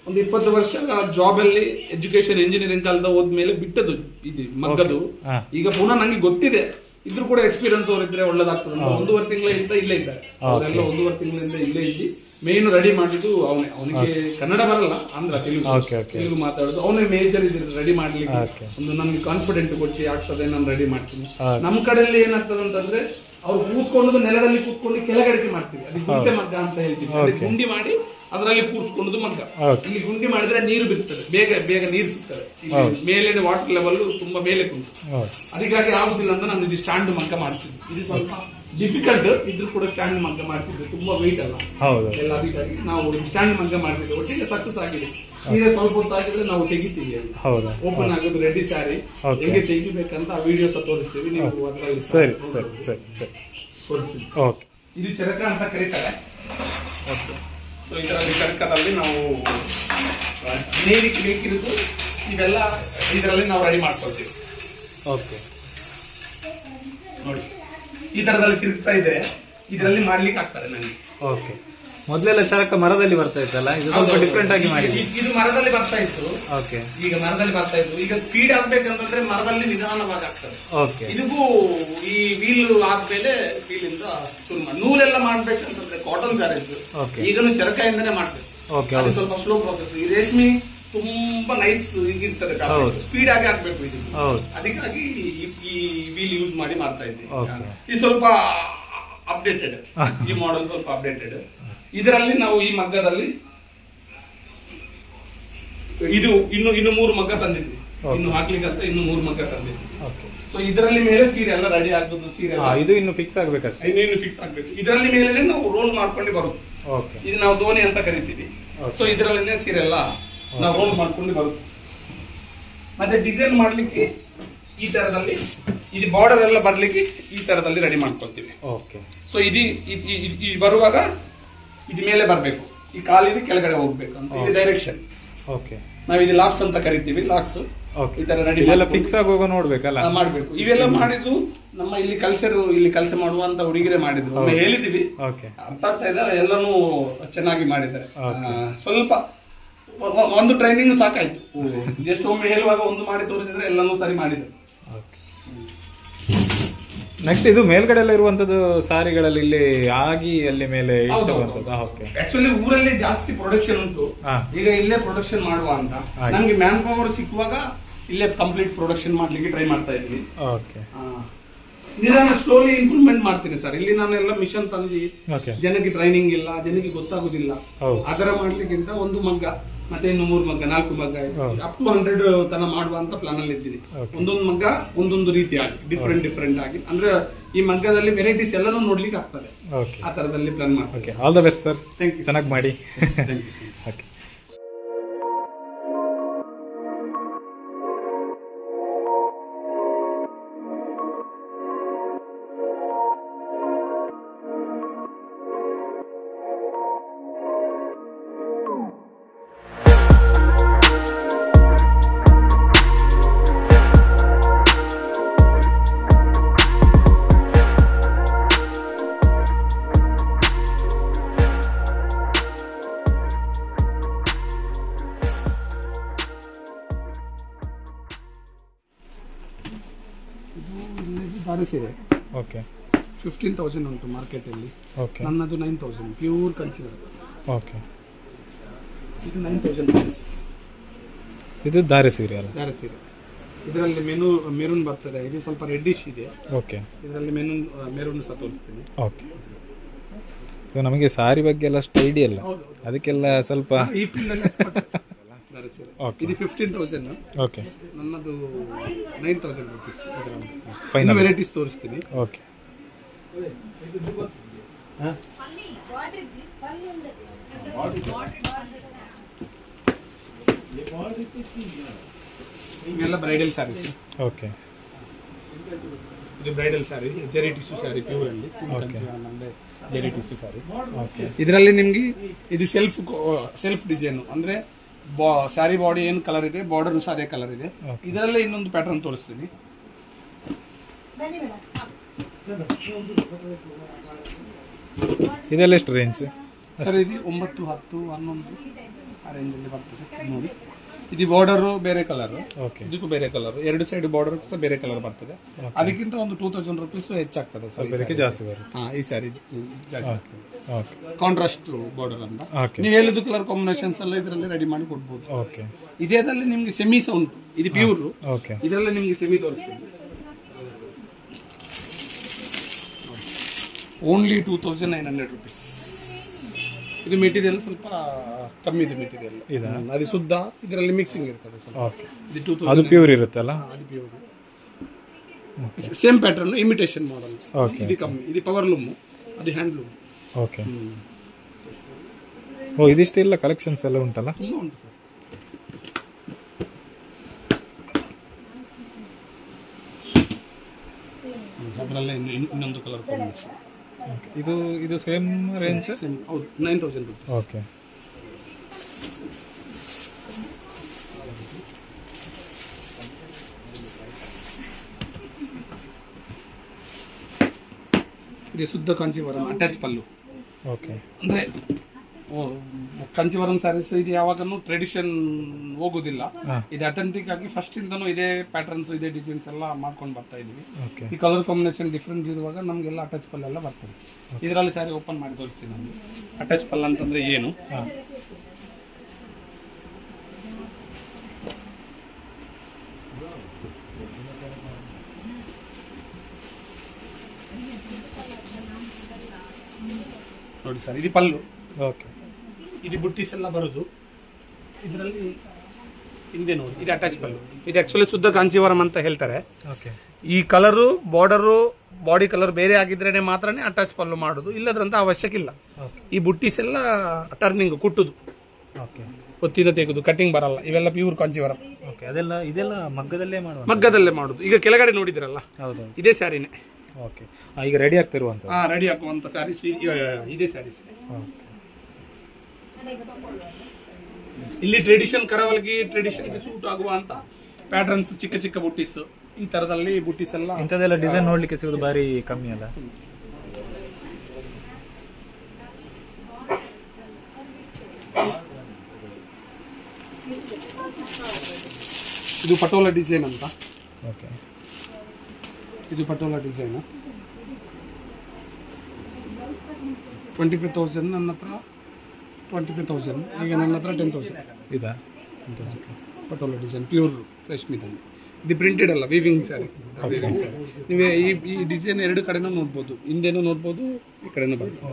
ಒಂದು 20 ವರ್ಷ ಜಾಬ್ ಅಲ್ಲಿ ಎಜುಕೇಶನ್ ಇಂಜಿನಿಯರಿಂಗ್ ಕಾಲದ ಹೋದ್ಮೇಲೆ ಬಿಟ್ಟದ್ದು ಇದು ಮಗ್ಗದು. ಈಗ ಪುನಃ ನಂಗೆ ಗೊತ್ತಿದೆ, ಇದ್ರು ಕೂಡ ಎಕ್ಸ್ಪೀರಿಯನ್ಸ್ ಅವರಿದ್ರೆ ಒಳ್ಳೇದಾಗ್ತದೆ. 1.5 ತಿಂಗಳಿಂದ ಇಲ್ಲೇ ಇದ್ದಾರೆ ಅವರೆಲ್ಲ, 1.5 ತಿಂಗಳಿಂದ ಇಲ್ಲೇ ಇದ್ದು ಮೇನ್ ರೆಡಿ ಮಾಡಿದ್ದು ಅವನೇ. ಅವನಿಗೆ ಕನ್ನಡ ಬರಲ್ಲ, ಆಂಧ್ರ ತೆಲುಗು ಮಾತಾಡೋದು ಅವನೇ. ಮೇಜರ್ ಇದ್ರೆ ರೆಡಿ ಮಾಡ್ಲಿಕ್ಕೆ ಒಂದು ನಮ್ಗೆ ಕಾನ್ಫಿಡೆಂಟ್ ಕೊಟ್ಟು ಆಗ್ತದೆ, ನಾನು ರೆಡಿ ಮಾಡ್ತೀನಿ. ನಮ್ ಕಡೆಯಲ್ಲಿ ಏನಾಗ್ತದೆ ಅಂತಂದ್ರೆ ಅವ್ರು ಕೂತ್ಕೊಂಡು ನೆಲದಲ್ಲಿ ಕೂತ್ಕೊಂಡು ಕೆಳಗಡೆಗೆ ಮಾಡ್ತೀವಿ, ಅದು ಗುಂಟೆ ಮಗ್ಗ ಅಂತ ಹೇಳ್ತೀವಿ. ಅದಕ್ಕೆ ಗುಂಡಿ ಮಾಡಿ ಅದರಲ್ಲಿ ಕೂರ್ಸ್ಕೊಂಡು ಮಗ್ಗ. ಇಲ್ಲಿ ಗುಂಡಿ ಮಾಡಿದ್ರೆ ನೀರು ಬಿಡ್ತದೆ, ಬೇಗ ನೀರು ಸಿಗ್ತದೆ. ಮೇಲಿನ ವಾಟರ್ ಲೆವೆಲ್ ತುಂಬಾ ಮೇಲೆ ಉಂಟು, ಅದಕ್ಕಾಗಿ ಆಗುದಿಲ್ಲ ಅಂತ ನಾನು ಇದು ಸ್ಟ್ಯಾಂಡ್ ಮಗ್ಗ ಮಾಡಿಸಿದ್ವಿ. ಇದು ಸ್ವಲ್ಪ ಡಿಫಿಕಲ್ಟ್ ಇದ್ರು ಕೂಡ ಸ್ಟ್ಯಾಂಡ್ ಮಗ್ಗ ಮಾಡಿಸಿದ್ವಿ, ತುಂಬಾ ವೆಯ್ಟ್ ಅಲ್ಲ ಎಲ್ಲ. ಅದಕ್ಕಾಗಿ ನಾವು ಸ್ಟ್ಯಾಂಡ್ ಮಗ್ಗ ಮಾಡಿಸಿದ್ವಿ, ಒಟ್ಟಿಗೆ ಸಕ್ಸಸ್ ಆಗಿದೆ. ಸೀರೆ ಸ್ವಲ್ಪ ಹೊತ್ತಾಗಿದ್ರೆ ನಾವು ತೆಗಿತೀವಿ, ಓಪನ್ ಆಗೋದು ರೆಡಿ ಸ್ಯಾರಿ ಹೆಂಗೆ ತೆಗಿಬೇಕಂತ ಆ ವಿಡಿಯೋಸ್ ತೋರಿಸ್ತೀವಿ. ನೀವು ಅದರಲ್ಲಿ ತೋರಿಸ್ತೀವಿ. ಇದು ಚರಕ ಅಂತ ಕರೀತಾರೆ. ಸೊ ಇದರಲ್ಲಿ ಚರಕದಲ್ಲಿ ನಾವು ನೀರಿಗೆ ಬೇಕಿರೋದು ಇವೆಲ್ಲ ಇದರಲ್ಲಿ ನಾವು ರೆಡಿ ಮಾಡ್ಕೊಳ್ತೀವಿ. ನೋಡಿ ಈ ತರದಲ್ಲಿ ತಿರುಗಿಸ್ತಾ ಇದೆ, ಇದರಲ್ಲಿ ಮಾಡ್ಲಿಕ್ಕೆ ಆಗ್ತದೆ ನನಗೆ. ಮೊದಲೆಲ್ಲ ಚರಕ ಮರದಲ್ಲಿ ಬರ್ತಾ ಇತ್ತಲ್ಲ, ಇದು ಸ್ವಲ್ಪ ಡಿಫ್ರೆಂಟ್ ಆಗಿ ಮಾಡಿ. ಇದು ಮರದಲ್ಲಿ ಬರ್ತಾ ಇತ್ತು, ಈಗ ಮರದಲ್ಲಿ ಬರ್ತಾ ಇತ್ತು. ಈಗ ಸ್ಪೀಡ್ ಆಗ್ಬೇಕಂತಂದ್ರೆ ಮರದಲ್ಲಿ ನಿಧಾನವಾಗಿ ಆಗ್ತದೆ. ಇದಕ್ಕೂ ಈ ವೀಲ್ ಆದ್ಮೇಲೆ ವೀಲ್ ಇಂದ ಶುರು ಮಾಡಿ. ನೂಲೆಲ್ಲ ಮಾಡ್ಬೇಕಂತಂದ್ರೆ ಕಾಟನ್ ಸ್ಯಾರೀಸ್ ಈಗನು ಚರಕೆಯಿಂದನೇ ಮಾಡ್ಬೇಕು, ಅದು ಸ್ವಲ್ಪ ಸ್ಲೋ ಪ್ರೊಸೆಸ್. ಈ ರೇಷ್ಮೆ ತುಂಬಾ ನೈಸ್ ಇರ್ತದೆ, ಸ್ಪೀಡ್ ಆಗಿ ಆಗ್ಬೇಕು ಇದು. ಅದಕ್ಕಾಗಿ ಈ ವೀಲ್ ಯೂಸ್ ಮಾಡಿ ಮಾಡ್ತಾ ಇದ್ದೀವಿ. ಇದು ಸ್ವಲ್ಪ ಅಪ್ಡೇಟೆಡ್, ಈ ಮಾಡೆಲ್ ಸ್ವಲ್ಪ ಅಪ್ಡೇಟೆಡ್. ಇದರಲ್ಲಿ ನಾವು ಈ ಮಗ್ಗದಲ್ಲಿ ಇದು ಇನ್ನು 3 ಮಗ್ಗ ತಂದಿದ್ವಿ, ಇನ್ನು ಹಾಕ್ಲಿಕ್ಕೆ ಅಂತ ಇನ್ನು 3 ಮಗ್ಗ ತಂದಿದ್ವಿ. ಸೊ ಇದರಲ್ಲಿ ಮೇಲೆ ಸೀರೆ ಎಲ್ಲ ರೆಡಿ ಆಗ್ತದೆ. ಸೀರೆ ಇದು ಇನ್ನು ಫಿಕ್ಸ್ ಆಗ್ಬೇಕಷ್ಟೇ, ಇನ್ನು ಫಿಕ್ಸ್ ಆಗ್ಬೇಕು. ಇದರಲ್ಲಿ ಮೇಲೆ ನಾವು ರೋಲ್ ಮಾಡ್ಕೊಂಡು ಬರುತ್ತೆ, ಇದು ನಾವು ದೋಣಿ ಅಂತ ಕರಿತೀವಿ. ಸೊ ಇದರಲ್ಲಿನೇ ಸೀರೆ ಎಲ್ಲ ನಾವು ರೋಲ್ ಮಾಡ್ಕೊಂಡು ಬರುತ್ತೆ. ಮತ್ತೆ ಡಿಸೈನ್ ಮಾಡ್ಲಿಕ್ಕೆ ಈ ತರದಲ್ಲಿ, ಇದು ಬಾರ್ಡರ್ ಎಲ್ಲ ಬರ್ಲಿಕ್ಕೆ ಈ ತರದಲ್ಲಿ ರೆಡಿ ಮಾಡ್ಕೊಳ್ತೀವಿ. ಸೊ ಇದು ಬರುವಾಗ ಇದು ಮೇಲೆ ಬರ್ಬೇಕು, ಈ ಕಾಲಿದು ಕೆಳಗಡೆ ಹೋಗ್ಬೇಕು ಅಂತ ಇದು ಡೈರೆಕ್ಷನ್. ನಾವ್ ಇದು ಲಾಕ್ಸ್ ಅಂತ ಕರಿತೀವಿ. ಲಾಕ್ಸ್ ಈ ತರ ರೆಡಿ ಫಿಕ್ಸ್ ಆಗಿ ಹೋಗೋ ನೋಡ್ಬೇಕಲ್ಲ, ಮಾಡ್ಬೇಕು. ಇವೆಲ್ಲ ಮಾಡಿದ್ದು ನಮ್ಮ ಇಲ್ಲಿ ಕೆಲಸ ಮಾಡುವಂತ ಹುಡುಗಿರೆ ಮಾಡಿದ್ರು. ಒಮ್ಮೆ ಹೇಳಿದೀವಿ, ಅರ್ಥ ಆಗ್ತಾ ಇದ್ದಾರೆ, ಎಲ್ಲಾನು ಚೆನ್ನಾಗಿ ಮಾಡಿದ್ದಾರೆ. ಸ್ವಲ್ಪ ಒಂದು ಟ್ರೈನಿಂಗ್ ಸಾಕಾಯ್ತು, ಜಸ್ಟ್ ಒಮ್ಮೆ ಹೇಳುವಾಗ ಒಂದು ಮಾಡಿ ತೋರಿಸಿದ್ರೆ ಎಲ್ಲಾನು ಸರಿ ಮಾಡಿದ್ರು. ನೆಕ್ಸ್ಟ್ ಇದು ಮೇಲ್ಗಡೆ ಎಲ್ಲ ಇರುವಂತದ್ದು ಸಾರಿಗಳಲ್ಲಿ ಇಲ್ಲಿ ಆಗಿ ಅಲ್ಲಿ ಮೇಲೆ ಆಕ್ಚುಲಿ ಊರಲ್ಲಿ ಜಾಸ್ತಿ ಪ್ರೊಡಕ್ಷನ್ ಉಂಟು, ಈಗ ಇಲ್ಲೇ ಪ್ರೊಡಕ್ಷನ್ ಮಾಡುವ ಅಂತ. ನಮ್ಗೆ ಮ್ಯಾನ್ ಪವರ್ ಸಿಕ್ಕುವಾಗ ಇಲ್ಲೇ ಕಂಪ್ಲೀಟ್ ಪ್ರೊಡಕ್ಷನ್ ಮಾಡ್ಲಿಕ್ಕೆ ಟ್ರೈ ಮಾಡ್ತಾ ಇದ್ವಿ. ನಿಧಾನ ಸ್ಲೋಲಿ ಇಂಪ್ರೂವ್ಮೆಂಟ್ ಮಾಡ್ತೀನಿ ಸರ್. ಇಲ್ಲಿ ನಾನೆಲ್ಲ ಮಿಷನ್ ತಂದು ಜನಕ್ಕೆ ಟ್ರೈನಿಂಗ್ ಇಲ್ಲ, ಜನಕ್ಕೆ ಗೊತ್ತಾಗುದಿಲ್ಲ. ಅದರ ಮಾಡ್ಲಿಕ್ಕಿಂತ ಒಂದು ಮಗ್ಗ ಮತ್ತೆ ಇನ್ನು 3 ಮಗ್ಗ 4 ಮಗ್ಗ ಅಪ್ ಟು 100 ತನ ಮಾಡುವ ಅಂತ ಪ್ಲಾನ್ ಅಲ್ಲಿ ಇದ್ದೀನಿ. ಒಂದೊಂದು ಮಗ್ಗ ಒಂದೊಂದು ರೀತಿಯಾಗಿ ಡಿಫ್ರೆಂಟ್ ಆಗಿ, ಅಂದ್ರೆ ಈ ಮಗ್ಗದಲ್ಲಿ ವೆರೈಟೀಸ್ ಎಲ್ಲಾನು ನೋಡ್ಲಿಕ್ಕೆ ಆಗ್ತದೆ. ಆ ತರದಲ್ಲಿ ಪ್ಲಾನ್ ಮಾಡ್ತೀನಿ. ಆಲ್ ದ ಬೆಸ್ಟ್ ಸರ್, ಚೆನ್ನಾಗಿ ಮಾಡಿ. ಇದು ಇಲ್ಲಿ ಧಾರೆ ಸೀರೆ ಓಕೆ 15,000 ಉಂಟು ಮಾರ್ಕೆಟಲ್ಲಿ. ಓಕೆ ನನ್ನದು 9,000 ಪ್ಯೂರ್ ಕಂಚಿವರ. ಓಕೆ ಇದು 9,000 ರುಪೀಸ್. ಇದು ಧಾರೆ ಸೀರೆ ಅಲ್ಲ? ಧಾರೆ ಸೀರೆ. ಇದರಲ್ಲಿ ಮೆರೂನ್ ಬರ್ತದೆ, ಇದು ಸ್ವಲ್ಪ ರೆಡ್ಡಿಶ್ ಇದೆ. ಓಕೆ ಇದರಲ್ಲಿ ಮೆರೂನ್ ಸಹ ತೋರಿಸ್ತೀನಿ. ಓಕೆ. ಸೊ ನಮಗೆ ಸಾರಿ ಬಗ್ಗೆ ಎಲ್ಲ ಅಷ್ಟು ಐಡಿಯಾ ಇಲ್ಲ, ಅದಕ್ಕೆಲ್ಲ ಸ್ವಲ್ಪ ಈ ಫೀಲ್ಡ್ ಇದು 15,000. ಓಕೆ. ನನ್ನದು 9,000 ರುಪೀಸ್. ಫೈನಲ್ ವೆರೈಟೀಸ್ ತೋರಿಸ್ತೀನಿ. ಓಕೆ. ಇವೆಲ್ಲ ಬ್ರೈಡಲ್ ಸ್ಯಾರೀಸ್. ಓಕೆ. ಇದು bridal sari, zari tissue sari pure ಅಲ್ಲಿ. ಜೆರಿ ಟಿಶ್ಯೂ ಸ್ಯಾರಿ. ಓಕೆ. ಇದರಲ್ಲಿ ನಿಮ್ಗೆ ಇದು ಸೆಲ್ಫ್ ಡಿಸೈನ್ ಅಂದ್ರೆ ಸ್ಯಾರಿ ಬಾಡಿ ಏನು ಕಲರ್ ಇದೆ, ಬಾರ್ಡರ್ ಸಹ ಅದೇ ಕಲರ್ ಇದೆ. ಇದರಲ್ಲೇ ಇನ್ನೊಂದು ಪ್ಯಾಟರ್ನ್ ತೋರಿಸ್ತೀನಿ. ಇದೆಲ್ಲ ಎಷ್ಟು ರೇಂಜ್ ಸರ್? ಇದು 9, 10, 11 ಆ ರೇಂಜ್ ಅಲ್ಲಿ ಬರ್ತದೆ ನೋಡಿ. ಇದು ಬಾರ್ಡರ್ ಬೇರೆ ಕಲರ್, ಇದಕ್ಕೂ ಬೇರೆ ಕಲರ್, ಎರಡು ಸೈಡ್ ಬಾರ್ಡರ್ ಸಹ ಬೇರೆ ಕಲರ್ ಬರ್ತದೆ. ಅದಕ್ಕಿಂತ ಒಂದು 2,000 ರುಪೀಸ್ ಹೆಚ್ಚಾಗ್ತದೆ ಸರ್. ಜಾಸ್ತಿ ಬರುತ್ತೆ. ಈ ಸ್ಯಾರಿ ಜಾಸ್ತಿ ಆಗ್ತದೆ. ಕಾಂಟ್ರಾಸ್ಟ್ ಬಾರ್ಡರ್ ಅಂತ ನೀವು ಹೇಳಿದ ಕಲರ್ ಕಾಂಬಿನೇಷನ್ಸ್ ಎಲ್ಲ ಇದರಲ್ಲಿ ರೆಡಿ ಮಾಡಿ ಕೊಡ್ಬೋದು. ಇದೇದಲ್ಲಿ ನಿಮ್ಗೆ ಸೆಮಿ ಸಹ ಉಂಟು, ಇದು ಪ್ಯೂರ್. ಇದರಲ್ಲಿ ನಿಮ್ಗೆ ಸೆಮಿ ತೋರಿಸ್ತೀನಿ. Only 2,900 rupees. ಇದು ಮೆಟೀರಿಯಲ್ ಸ್ವಲ್ಪ ಕಮ್ಮಿ ಇದೆ ಮೆಟೀರಿಯಲ್, ಅದು ಶುದ್ಧ. ಇದರಲ್ಲಿ ಮಿಕ್ಸಿಂಗ್ ಇರ್ತದೆ ಸ್ವಲ್ಪ. ಅದು ಪ್ಯೂರ್ ಇರುತ್ತಲ್ಲ? ಅದು ಪ್ಯೂರ್. ಸೇಮ್ ಪ್ಯಾಟರ್ನ್ ಇಮಿಟೇಷನ್ ಮಾಡಲ್. ಇದು ಕಮ್ಮಿ, ಇದು ಪವರ್ ಲೂಮ್, ಅದು ಹ್ಯಾಂಡ್ ಲೂಮ್. ಓಕೆ. ಓ, ಇದಿಷ್ಟೆಲ್ಲ ಕಲೆಕ್ಷನ್ಸ್ ಎಲ್ಲ ಉಂಟಲ್ಲ? ತುಂಬ ಉಂಟು ಸರ್. ಅದರಲ್ಲೇ ಇನ್ನೊಂದು ಕಲರ್ ಕಾಂಬಿನೇಷನ್. ಇದು ಸೇಮ್ ರೇಂಜ್? ಹೌದು, 9,000 ರುಪೀಸ್. ಓಕೆ. ಇದು ಶುದ್ಧ ಕಾಂಚೀವರಂ ಅಟ್ಯಾಚ್ ಪಲ್ಲು. ಓಕೆ. ಅಂದ್ರೆ ಕಾಂಚೀವರಂ ಸ್ಯಾರೀಸ್ ಇದು ಯಾವಾಗಲೂ ಟ್ರೆಡಿಷನ್ ಹೋಗುದಿಲ್ಲ. ಇದು ಅಥೆಂಟಿಕ್ ಆಗಿ ಫಸ್ಟ್ ಇಂದನೂ ಇದೇ ಪ್ಯಾಟರ್ನ್ಸ್, ಇದೇ ಡಿಸೈನ್ಸ್ ಎಲ್ಲ ಮಾಡ್ಕೊಂಡು ಬರ್ತಾ ಇದೀವಿ. ಈ ಕಲರ್ ಕಾಂಬಿನೇಷನ್ ಡಿಫ್ರೆಂಟ್ ಇರುವಾಗ ನಮ್ಗೆಲ್ಲ ಅಟ್ಯಾಚ್ ಪಲ್ ಎಲ್ಲ ಬರ್ತದೆ. ಇದರಲ್ಲಿ ಸ್ಯಾರಿ ಓಪನ್ ಮಾಡಿ ತೋರಿಸ್ತೀನಿ ನಾನು. ಅಟ್ಯಾಚ್ ಪಲ್ ಅಂತಂದ್ರೆ ಏನು? ನೋಡಿ ಸರ್, ಇದು ಪಲ್ಲು. ಓಕೆ. ಇದು ಬುಟ್ಟಿಸ್ ಎಲ್ಲ ಬರುದು. ಇದರಲ್ಲಿ ಹಿಂದೆ ನೋಡಿ, ಇದು ಅಟ್ಯಾಚ್ ಪಲ್ಲು. ಇದು ಆಕ್ಚುಲಿ ಶುದ್ಧ ಕಾಂಚೀವರಂ ಅಂತ ಹೇಳ್ತಾರೆ. ಈ ಕಲರು, ಬಾರ್ಡರು, ಬಾಡಿ ಕಲರ್ ಬೇರೆ ಆಗಿದ್ರೇನೆ ಮಾತ್ರನೇ ಅಟ್ಯಾಚ್ ಪಲ್ಲು ಮಾಡುದು, ಇಲ್ಲದ್ರಂತ ಅವಶ್ಯಕ ಇಲ್ಲ. ಈ ಬುಟ್ಟಿಸ್ ಎಲ್ಲ ಟರ್ನಿಂಗ್ ಕುಟ್ಟುದು, ಒತ್ತಿದ ತೆಗೆದು ಕಟಿಂಗ್ ಬರಲ್ಲ. ಇವೆಲ್ಲ ಪ್ಯೂರ್ ಕಾಂಚೀವರಂ. ಇದೆಲ್ಲ ಮಗ್ಗದಲ್ಲೇ ಮಾಡುದು. ಈಗ ಕೆಳಗಡೆ ನೋಡಿದ್ರಲ್ಲ, ಇದೇ ಸ್ಯಾರಿನೇ. ಓಕೆ. ಈಗ ರೆಡಿ ಆಗ್ತಿರುವಂತ ರೆಡಿ ಹಾಕುವಂತ ಸ್ಯಾರೀಸ್ ಇದೇ ಸ್ಯಾರೀಸ್. ಇಲ್ಲಿ ಟ್ರೆಡಿಷನ್ ಕರಾವಲ್ಗಿ ಟ್ರೆಡಿಷನ್ಗೆ ಸೂಟ್ ಆಗುವ ಅಂತ ಪ್ಯಾಟರ್ನ್ಸ್, ಚಿಕ್ಕ ಚಿಕ್ಕ ಬುಟ್ಟಿಸ್, ಈ ತರದಲ್ಲಿ ಬುಟ್ಟಿಸ್ ಎಲ್ಲ. ಇಂಥದೆಲ್ಲ ಡಿಸೈನ್ ನೋಡ್ಲಿಕ್ಕೆ ಸಿಗೋದು ಬಾರಿ ಕಮ್ಮಿ ಅಲ್ಲ? ಇದು ಪಟೋಲಾ ಡಿಸೈನ್ ಅಂತ. ಓಕೆ. ಇದು ಪಟೋಲಾ ಡಿಸೈನ್ 25,000. ನನ್ನ ಹತ್ರ 25,000. ಈಗ ನನ್ನ ಹತ್ರ 10,000. ಇದಾ 10,000 ಪಟೋಲಾ ಡಿಸೈನ್ ಪ್ಯೂರ್ ರೇಷ್ಮೆದಲ್ಲಿ. ಇದು ಪ್ರಿಂಟೆಡ್ ಅಲ್ಲ, ವೀವಿಂಗ್ ಸ್ಯಾರಿ. ನೀವೇ ಈ ಡಿಸೈನ್ ಎರಡು ಕಡೆನೂ ನೋಡ್ಬೋದು, ಹಿಂದೆನೂ ನೋಡ್ಬೋದು, ಈ ಕಡೆನೂ ಬರ್ಬೋದು.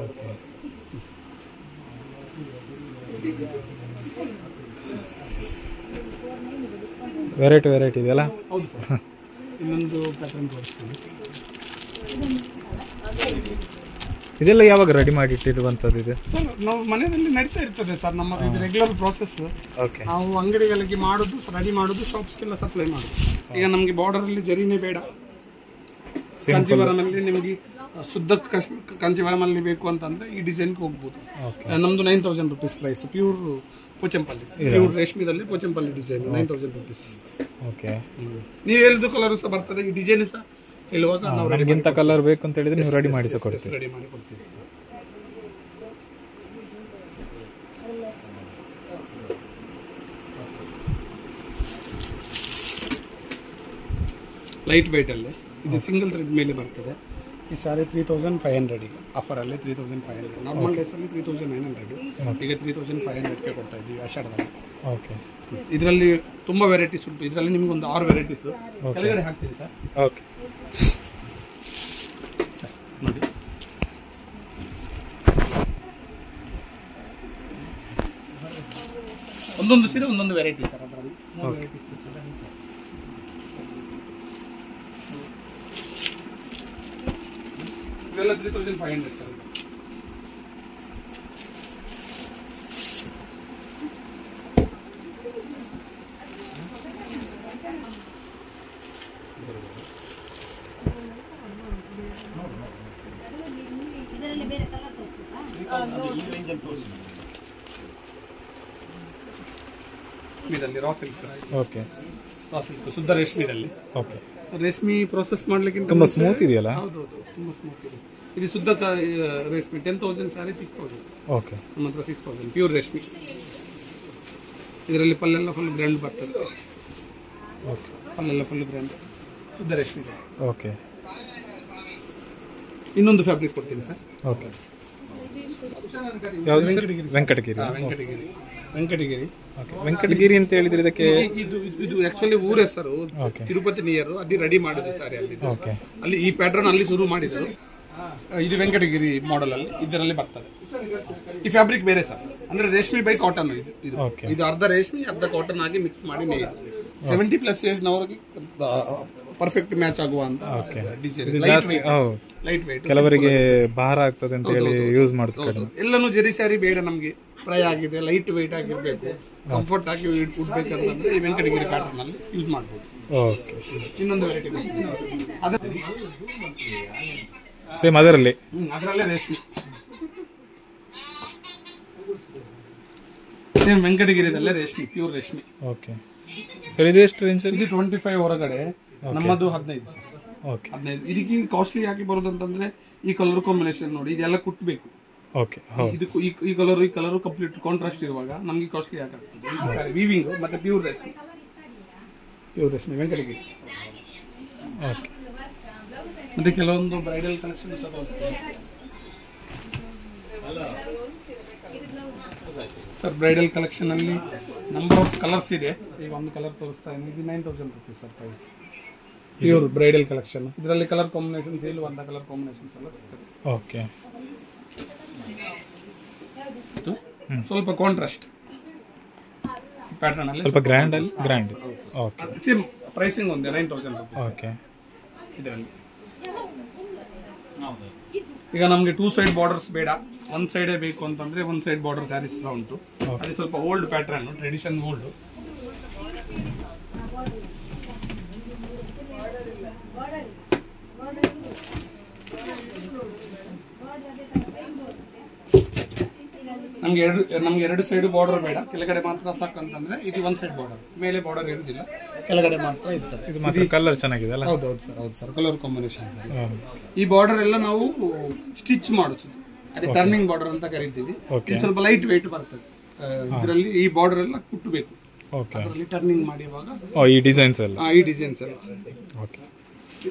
ವೆರೈಟಿ ಇದೆಯಲ್ಲ? ಹೌದು ಸರ್. ಇನ್ನೊಂದು ಪ್ಯಾಟರ್ನ್ ತೋರಿಸ್ತೀನಿ. ಇದೆಲ್ಲ ಯಾವಾಗ ರೆಡಿ ಮಾಡಿ ಇಟ್ಟಿರುವಂತದ್ದು? ಇದೆ ಸರ್, ನಾವು ಮನೆಯಲ್ಲಿ ನಡೀತಾ ಇರ್ತದೆ ಸರ್, ನಮ್ಮದು ಇದು ರೆಗ್ಯುಲರ್ ಪ್ರೋಸೆಸ್. ನಾವು ಅಂಗಡಿಗಳಿಗೆ ಮಾಡುದು, ರೆಡಿ ಮಾಡುದು, ಶಾಪ್ಸ್ಗೆಲ್ಲ ಸಪ್ಲೈ ಮಾಡುದು. ಈಗ ನಮಗೆ ಬಾರ್ಡರ್ ಅಲ್ಲಿ ಜರಿನೇ ಬೇಡ, ಕಾಂಚೀವರಂ ಅಲ್ಲಿ ನಿಮಗೆ ಶುದ್ಧ ಕಾಂಚೀವರಂ ಅಲ್ಲಿ ಬೇಕು ಅಂತಂದ್ರೆ ಈ ಡಿಸೈನ್ಗೆ ಹೋಗ್ಬೋದು. ನಮ್ದು 9,000 rupees price. Pure Pochampally, pure ರೇಷ್ಮೆದಲ್ಲಿ ಪೋಚಂಪಲ್ಲಿ ಡಿಸೈನ್ 9,000 ರುಪೀಸ್. ಓಕೆ. ನೀವು ಹೇಳಿದ ಕಲರ್ ಸಹ ಬರ್ತದೆ, ಈ ಡಿಸೈನ್ ಸಹ ಹೇಳುವಾಗ ನಾವು ಇಂಥ ಕಲರ್ ಬೇಕು ಅಂತ ಹೇಳಿದ್ರೆ ನೀವು ರೆಡಿ ಮಾಡಿ ಕೊಡ್ತೀವಿ. ರೆಡಿ ಮಾಡಿ ಕೊಡ್ತೀವಿ. ಲೈಟ್ ವೆಯ್ಟ್ ಅಲ್ಲಿ ಇದು ಸಿಂಗಲ್ ಥ್ರೆಡ್ ಮೇಲೆ ಬರ್ತದೆ. ಈ ಸಾರಿ 3500 ಈಗ ಆಫರಲ್ಲಿ 3500. ನಾರ್ಮಲ್ ಡೇಸಲ್ಲಿ 3900, ಈಗ 3500ಗೆ ಕೊಡ್ತಾ ಇದ್ದೀವಿ ಆಷಾಢದಲ್ಲಿ. ಓಕೆ. ಇದರಲ್ಲಿ ತುಂಬ ವೆರೈಟೀಸ್ ಉಂಟು. ಇದರಲ್ಲಿ ನಿಮಗೆ ಒಂದು 6 ವೆರೈಟೀಸ್ ಕೆಳಗಡೆ ಹಾಕ್ತೀವಿ ಸರ್. ಓಕೆ ಸರ್ ನೋಡಿ, ಒಂದೊಂದು ಸೀರೆ ಒಂದೊಂದು ವೆರೈಟಿ ಸರ್. ಅದರಲ್ಲಿ 3 ವೆರೈಟೀಸ್ ಇದೆಲ್ಲ 3500 ಸರ್. ಇದರಲ್ಲಿ raw silk. Okay. Raw silk ಶುದ್ಧ ರೇಷ್ಮೆದಲ್ಲಿ. ಓಕೆ. ರೇಷ್ಮೆ ಪ್ರೋಸೆಸ್ ಮಾಡ್ಲಿಕ್ಕೆ ತುಂಬಾ ಸ್ಮೂತ್ ಇದೆಯಲ್ಲ? ಹೌದು, ತುಂಬಾ ಸ್ಮೂತ್ ಇದೆ. ಇದು ಶುದ್ಧ ರೇಷ್ಮೆ 10,000 ಸಾರಿ 6,000. ಓಕೆ. ನಮ್ಮ ಹತ್ರ 6,000 ಪ್ಯೂರ್ ರೇಷ್ಮೆ. ಇದರಲ್ಲಿ ಪಲ್ಲೆಲ್ಲ ಫುಲ್ ಗ್ರ್ಯಾಂಡ್ ಬರ್ತದೆ. ಓಕೆ. ಪಲ್ಲೆಲ್ಲ ಫುಲ್ ಗ್ರ್ಯಾಂಡ್ ಶುದ್ಧ ರೇಷ್ಮೆ. ಓಕೆ. ಇನ್ನೊಂದು ಫ್ಯಾಬ್ರಿಕ್ ಕೊಡ್ತೀನಿ ಸರ್. ಓಕೆ. ಯಾವುದು? ವೆಂಕಟಗಿರಿ. ವೆಂಕಟಗಿರಿ. ಓಕೆ. ವೆಂಕಟಗಿರಿ ಅಂತ ಹೇಳಿದ್ರೆ ಇದಕ್ಕೆ ಇದು ಆಕ್ಚುಲಿ ಊರ ಹೆಸರು. ತಿರುಪತಿ ನಿಯರ್ ಅಲ್ಲಿ ರೆಡಿ ಮಾಡಿದ್ರು ಸಾರಿ ಅಲ್ಲಿ. ಓಕೆ. ಅಲ್ಲಿ ಈ ಪ್ಯಾಟರ್ನ್ ಅಲ್ಲಿ ಶುರು ಮಾಡಿದ್ರು. ಇದು ವೆಂಕಟಗಿರಿ ಮಾಡೆಲ್ ಅಲ್ಲಿ ಇದರಲ್ಲಿ ಬರ್ತದೆ. ಈ ಫ್ಯಾಬ್ರಿಕ್ ಬೇರೆ ಸರ್, ಅಂದ್ರೆ ರೇಷ್ಮೆ ಬೈ ಕಾಟನ್. ಇದು ಅರ್ಧ ರೇಷ್ಮೆ ಅರ್ಧ ಕಾಟನ್ ಆಗಿ ಮಿಕ್ಸ್ ಮಾಡಿ ನೇಯ್ದು 70+ ಏಜ್ ನವರಿಗೆ ಪರ್ಫೆಕ್ಟ್ ಮ್ಯಾಚ್ ಆಗುವಂತ ಡಿಸೈನ್. ಲೈಟ್ ವೇಟ್, ಕೆಲವರಿಗೆ ಭಾರ ಆಗ್ತದೆ ಅಂತ ಹೇಳಿ ಯೂಸ್ ಮಾಡ್ತಾರೆ. ಎಲ್ಲಾನು ಜರಿ ಸ್ಯಾರಿ ಬೇಡ ನಮ್ಗೆ, ಫ್ರೈ ಆಗಿದೆ, ಲೈಟ್ ವೇಟ್ ಆಗಿರ್ಬೇಕು, ಕಂಫರ್ಟ್ ಆಗಿ ಉಡ್ಬೇಕಂತಂದ್ರೆ ಈ ವೆಂಕಟಗಿರಿ ಪ್ಯಾಟರ್ನ್ ಅಲ್ಲಿ ಯೂಸ್ ಮಾಡಬಹುದು. ಓಕೆ. ಇನ್ನೊಂದು ವೆರೈಟಿ ಸೇಮ್ ಅದರಲ್ಲೇ ರೇಷ್ಮೆ, ಸೇಮ್ ವೆಂಕಟಗಿರಿದಲ್ಲೇ ರೇಷ್ಮೆ, ಪ್ಯೂರ್ ರೇಷ್ಮೆ. Okay sir. ಇದು ಎಷ್ಟು ರೇಂಜ್? ಇದು 25 ಹೊರಗಡೆ, ನಮ್ಮದು 15 ಸರ್. ಓಕೆ. 15. ಇದಕ್ಕೆ ಕಾಸ್ಟ್ಲಿ ಯಾಕೆ ಬರೋದಂತಂದ್ರೆ ಈ ಕಲರ್ ಕಾಂಬಿನೇಷನ್ ನೋಡಿ, ಇದೆಲ್ಲ ಕುಟ್ಟಬೇಕು. ಓಕೆ. ಇದಕ್ಕೂ ಈ ಕಲರ್ ಕಂಪ್ಲೀಟ್ ಕಾಂಟ್ರಾಸ್ಟ್ ಇರುವಾಗ ನಮ್ಗೆ ಕಾಸ್ಟ್ಲಿ ಯಾಕಾಗ್ತದೆ. ವೀವಿಂಗ್ ಮತ್ತೆ ಪ್ಯೂರ್ ರೇಷ್ಮೆ ವೆಂಕಟಗಿರಿ. ಓಕೆ. ಮತ್ತೆ ಕೆಲವೊಂದು bridal collections sir. Bridal collection ಅಲ್ಲಿ ನಂಬರ್ ಆಫ್ ಕಲರ್ಸ್ ಇದೆ. ಈಗ ಒಂದು ಕಲರ್ ತೋರಿಸ್ತಾ ಇದ್ದೀನಿ. ಇದು 9,000 rupees sir price. Pure bridal collection. ಇದರಲ್ಲಿ ಕಲರ್ ಕಾಂಬಿನೇಷನ್ಸ್ ಇಲ್ಲುವಂತ ಕಲರ್ ಕಾಂಬಿನೇಷನ್ಸ್ ಎಲ್ಲ ಸಿಗ್ತದೆ. ಓಕೆ. ಇದು ಸ್ವಲ್ಪ ಕಾಂಟ್ರಾಸ್ಟ್ ಪ್ಯಾಟರ್ನ್ ಅಲ್ಲಿ, ಸ್ವಲ್ಪ ಗ್ರ್ಯಾಂಡ್. ಓಕೆ. ಸೇಮ್ ಪ್ರೈಸಿಂಗ್ ಒಂದೇ 9,000 ರೂಪೀಸ್. ಓಕೆ. ಇದರಲ್ಲಿ ಈಗ ನಮ್ಗೆ 2 ಸೈಡ್ ಬಾರ್ಡರ್ಸ್ ಬೇಡ, 1 ಸೈಡ್ ಬೇಕು ಅಂತಂದ್ರೆ 1 ಸೈಡ್ ಬಾರ್ಡರ್ ಸ್ಯಾರೀಸ್ ಉಂಟು. ಅದು ಸ್ವಲ್ಪ ಓಲ್ಡ್ ಪ್ಯಾಟರ್ನ್, ಟ್ರೆಡಿಷನ್ ಓಲ್ಡ್. ನಮ್ಗೆ 2 ಸೈಡ್ ಬಾರ್ಡರ್ ಬೇಡ, ಕೆಳಗಡೆ ಮಾತ್ರ ಸಾಕಂತಂದ್ರೆ ಇದು 1 ಸೈಡ್ ಬಾರ್ಡರ್, ಮೇಲೆ ಬಾರ್ಡರ್ ಇರುದಿಲ್ಲ, ಕೆಳಗಡೆ ಮಾತ್ರ ಇರ್ತದೆ. ಇದು ಮಾತ್ರ ಕಲರ್ ಚೆನ್ನಾಗಿದೆ ಅಲ್ಲ? ಹೌದು ಸರ್, ಕಲರ್ ಕಾಂಬಿನೇಷನ್. ಈ ಬಾರ್ಡರ್ ಎಲ್ಲ ನಾವು ಸ್ಟಿಚ್ ಮಾಡುದು, ಅದೇ ಟರ್ನಿಂಗ್ ಬಾರ್ಡರ್ ಅಂತ ಕರಿತೀವಿ. ಸ್ವಲ್ಪ ಲೈಟ್ ವೇಟ್ ಬರ್ತದೆ. ಇದರಲ್ಲಿ ಈ ಬಾರ್ಡರ್ ಎಲ್ಲ ಕುಟ್ಟಬೇಕು, ಅದರಲ್ಲಿ ಟರ್ನಿಂಗ್ ಮಾಡುವಾಗ ಈ ಡಿಸೈನ್ಸ್ ಎಲ್ಲ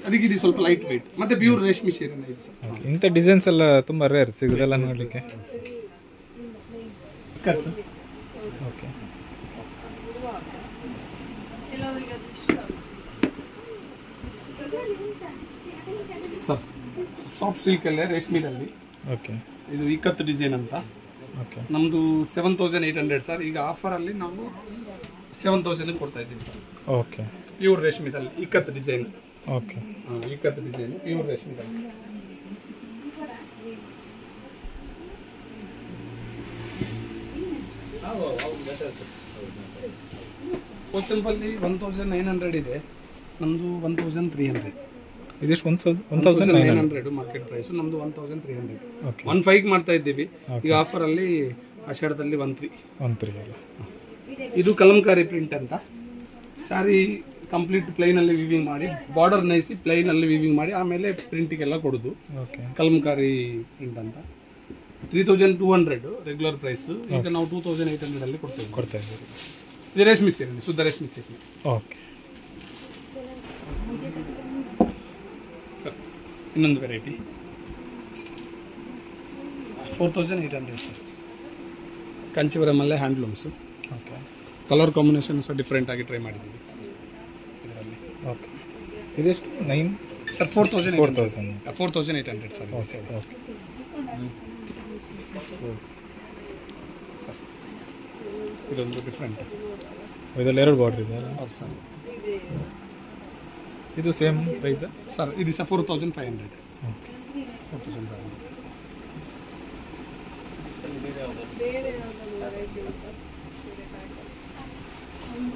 ಅದಕ್ಕೆ ಇದು ಸ್ವಲ್ಪ ಲೈಟ್ ವೇಟ್ ಮತ್ತೆ ಪ್ಯೂರ್ ರೇಷ್ಮೆ ಸೀರೆ. ಇಂಥ ಡಿಸೈನ್ಸ್ ಎಲ್ಲ ತುಂಬಾ ರೇರ್ ಸಿಗುದಲ್ಲ ನೋಡ್ಲಿಕ್ಕೆ. ಓಕೆ. ಸರ್ ಸಾಫ್ಟ್ ಸಿಲ್ಕ್ ಅಲ್ಲೇ ರೇಷ್ಮೆದಲ್ಲಿ. ಓಕೆ. ಇದು ಇಕ್ಕತ್ತು ಡಿಸೈನ್ ಅಂತ. ಓಕೆ. ನಮ್ದು 7,800 ಸರ್. ಈಗ ಆಫರ್ ಅಲ್ಲಿ ನಾವು 7,000 ಕೊಡ್ತಾ ಇದ್ದೀವಿ sir. Okay. Pure ರೇಷ್ಮೆದಲ್ಲಿ ಇಕ್ಕತ್ತು design. Okay. ಇಕ್ಕತ್ತು design pure ರೇಷ್ಮೆದಲ್ಲಿ. Pochampally 1,900 ಇದೆ, ನಮ್ದು 1,300. ಇದೆಷ್ಟು? 1,900 ಮಾರ್ಕೆಟ್ ಪ್ರೈಸ್, ನಮ್ದು 1,300. 1,500 ಮಾಡ್ತಾ ಇದ್ದೀವಿ ಈಗ ಆಫರ್ ಅಲ್ಲಿ. ಆಷಾಢದಲ್ಲಿ 1,300. ಇದು ಕಲಂಕಾರಿ ಪ್ರಿಂಟ್ ಅಂತ ಸಾರಿ, ಕಂಪ್ಲೀಟ್ ಪ್ಲೈನ್ ಅಲ್ಲಿ ವಿವಿಂಗ್ ಮಾಡಿ, ಬಾರ್ಡರ್ ನೈಸಿ ಪ್ಲೈನ್ ಅಲ್ಲಿ ವಿವಿಂಗ್ ಮಾಡಿ ಆಮೇಲೆ ಪ್ರಿಂಟಿಗೆಲ್ಲ ಕೊಡುದು. ಕಲಂಕಾರಿ ಪ್ರಿಂಟ್ ಅಂತ 3,200 ರೆಗ್ಯುಲರ್ ಪ್ರೈಸ್. ಈಗ ನಾವು 2,800 ಅಲ್ಲಿ ಕೊಡ್ತಾ ಇದ್ದೀವಿ. ಇದು ರೇಷ್ಮೆ ಸೀರೆ, ಶುದ್ಧ ರೇಷ್ಮೆ ಸೀರೆ. ಓಕೆ. ಇನ್ನೊಂದು ವೆರೈಟಿ 4800 ಸರ್. ಕಾಂಚೀವರಮಲ್ಲೇ ಹ್ಯಾಂಡ್ಲೂಮ್ಸ್. ಓಕೆ. ಕಲರ್ ಕಾಂಬಿನೇಷನ್ ಸಹ ಡಿಫ್ರೆಂಟ್ ಆಗಿ ಟ್ರೈ ಮಾಡಿದ್ದೀವಿ ಇದರಲ್ಲಿ. ಓಕೆ. ಇದೆಷ್ಟು 9 ಸರ್? 4800 ಸರ್. ಓಕೆ. ಇದೊಂದು ಡಿಫ್ರೆಂಟ್. ಇದರಲ್ಲಿ 2 ಬಾರ್ಡರ್ ಇದೆ. ಹೌದು ಸರ್. ಇದು ಸೇಮ್ ಪ್ರೈಸ್ ಸರ್? ಇದು ಸಹ 4500. Okay. 4500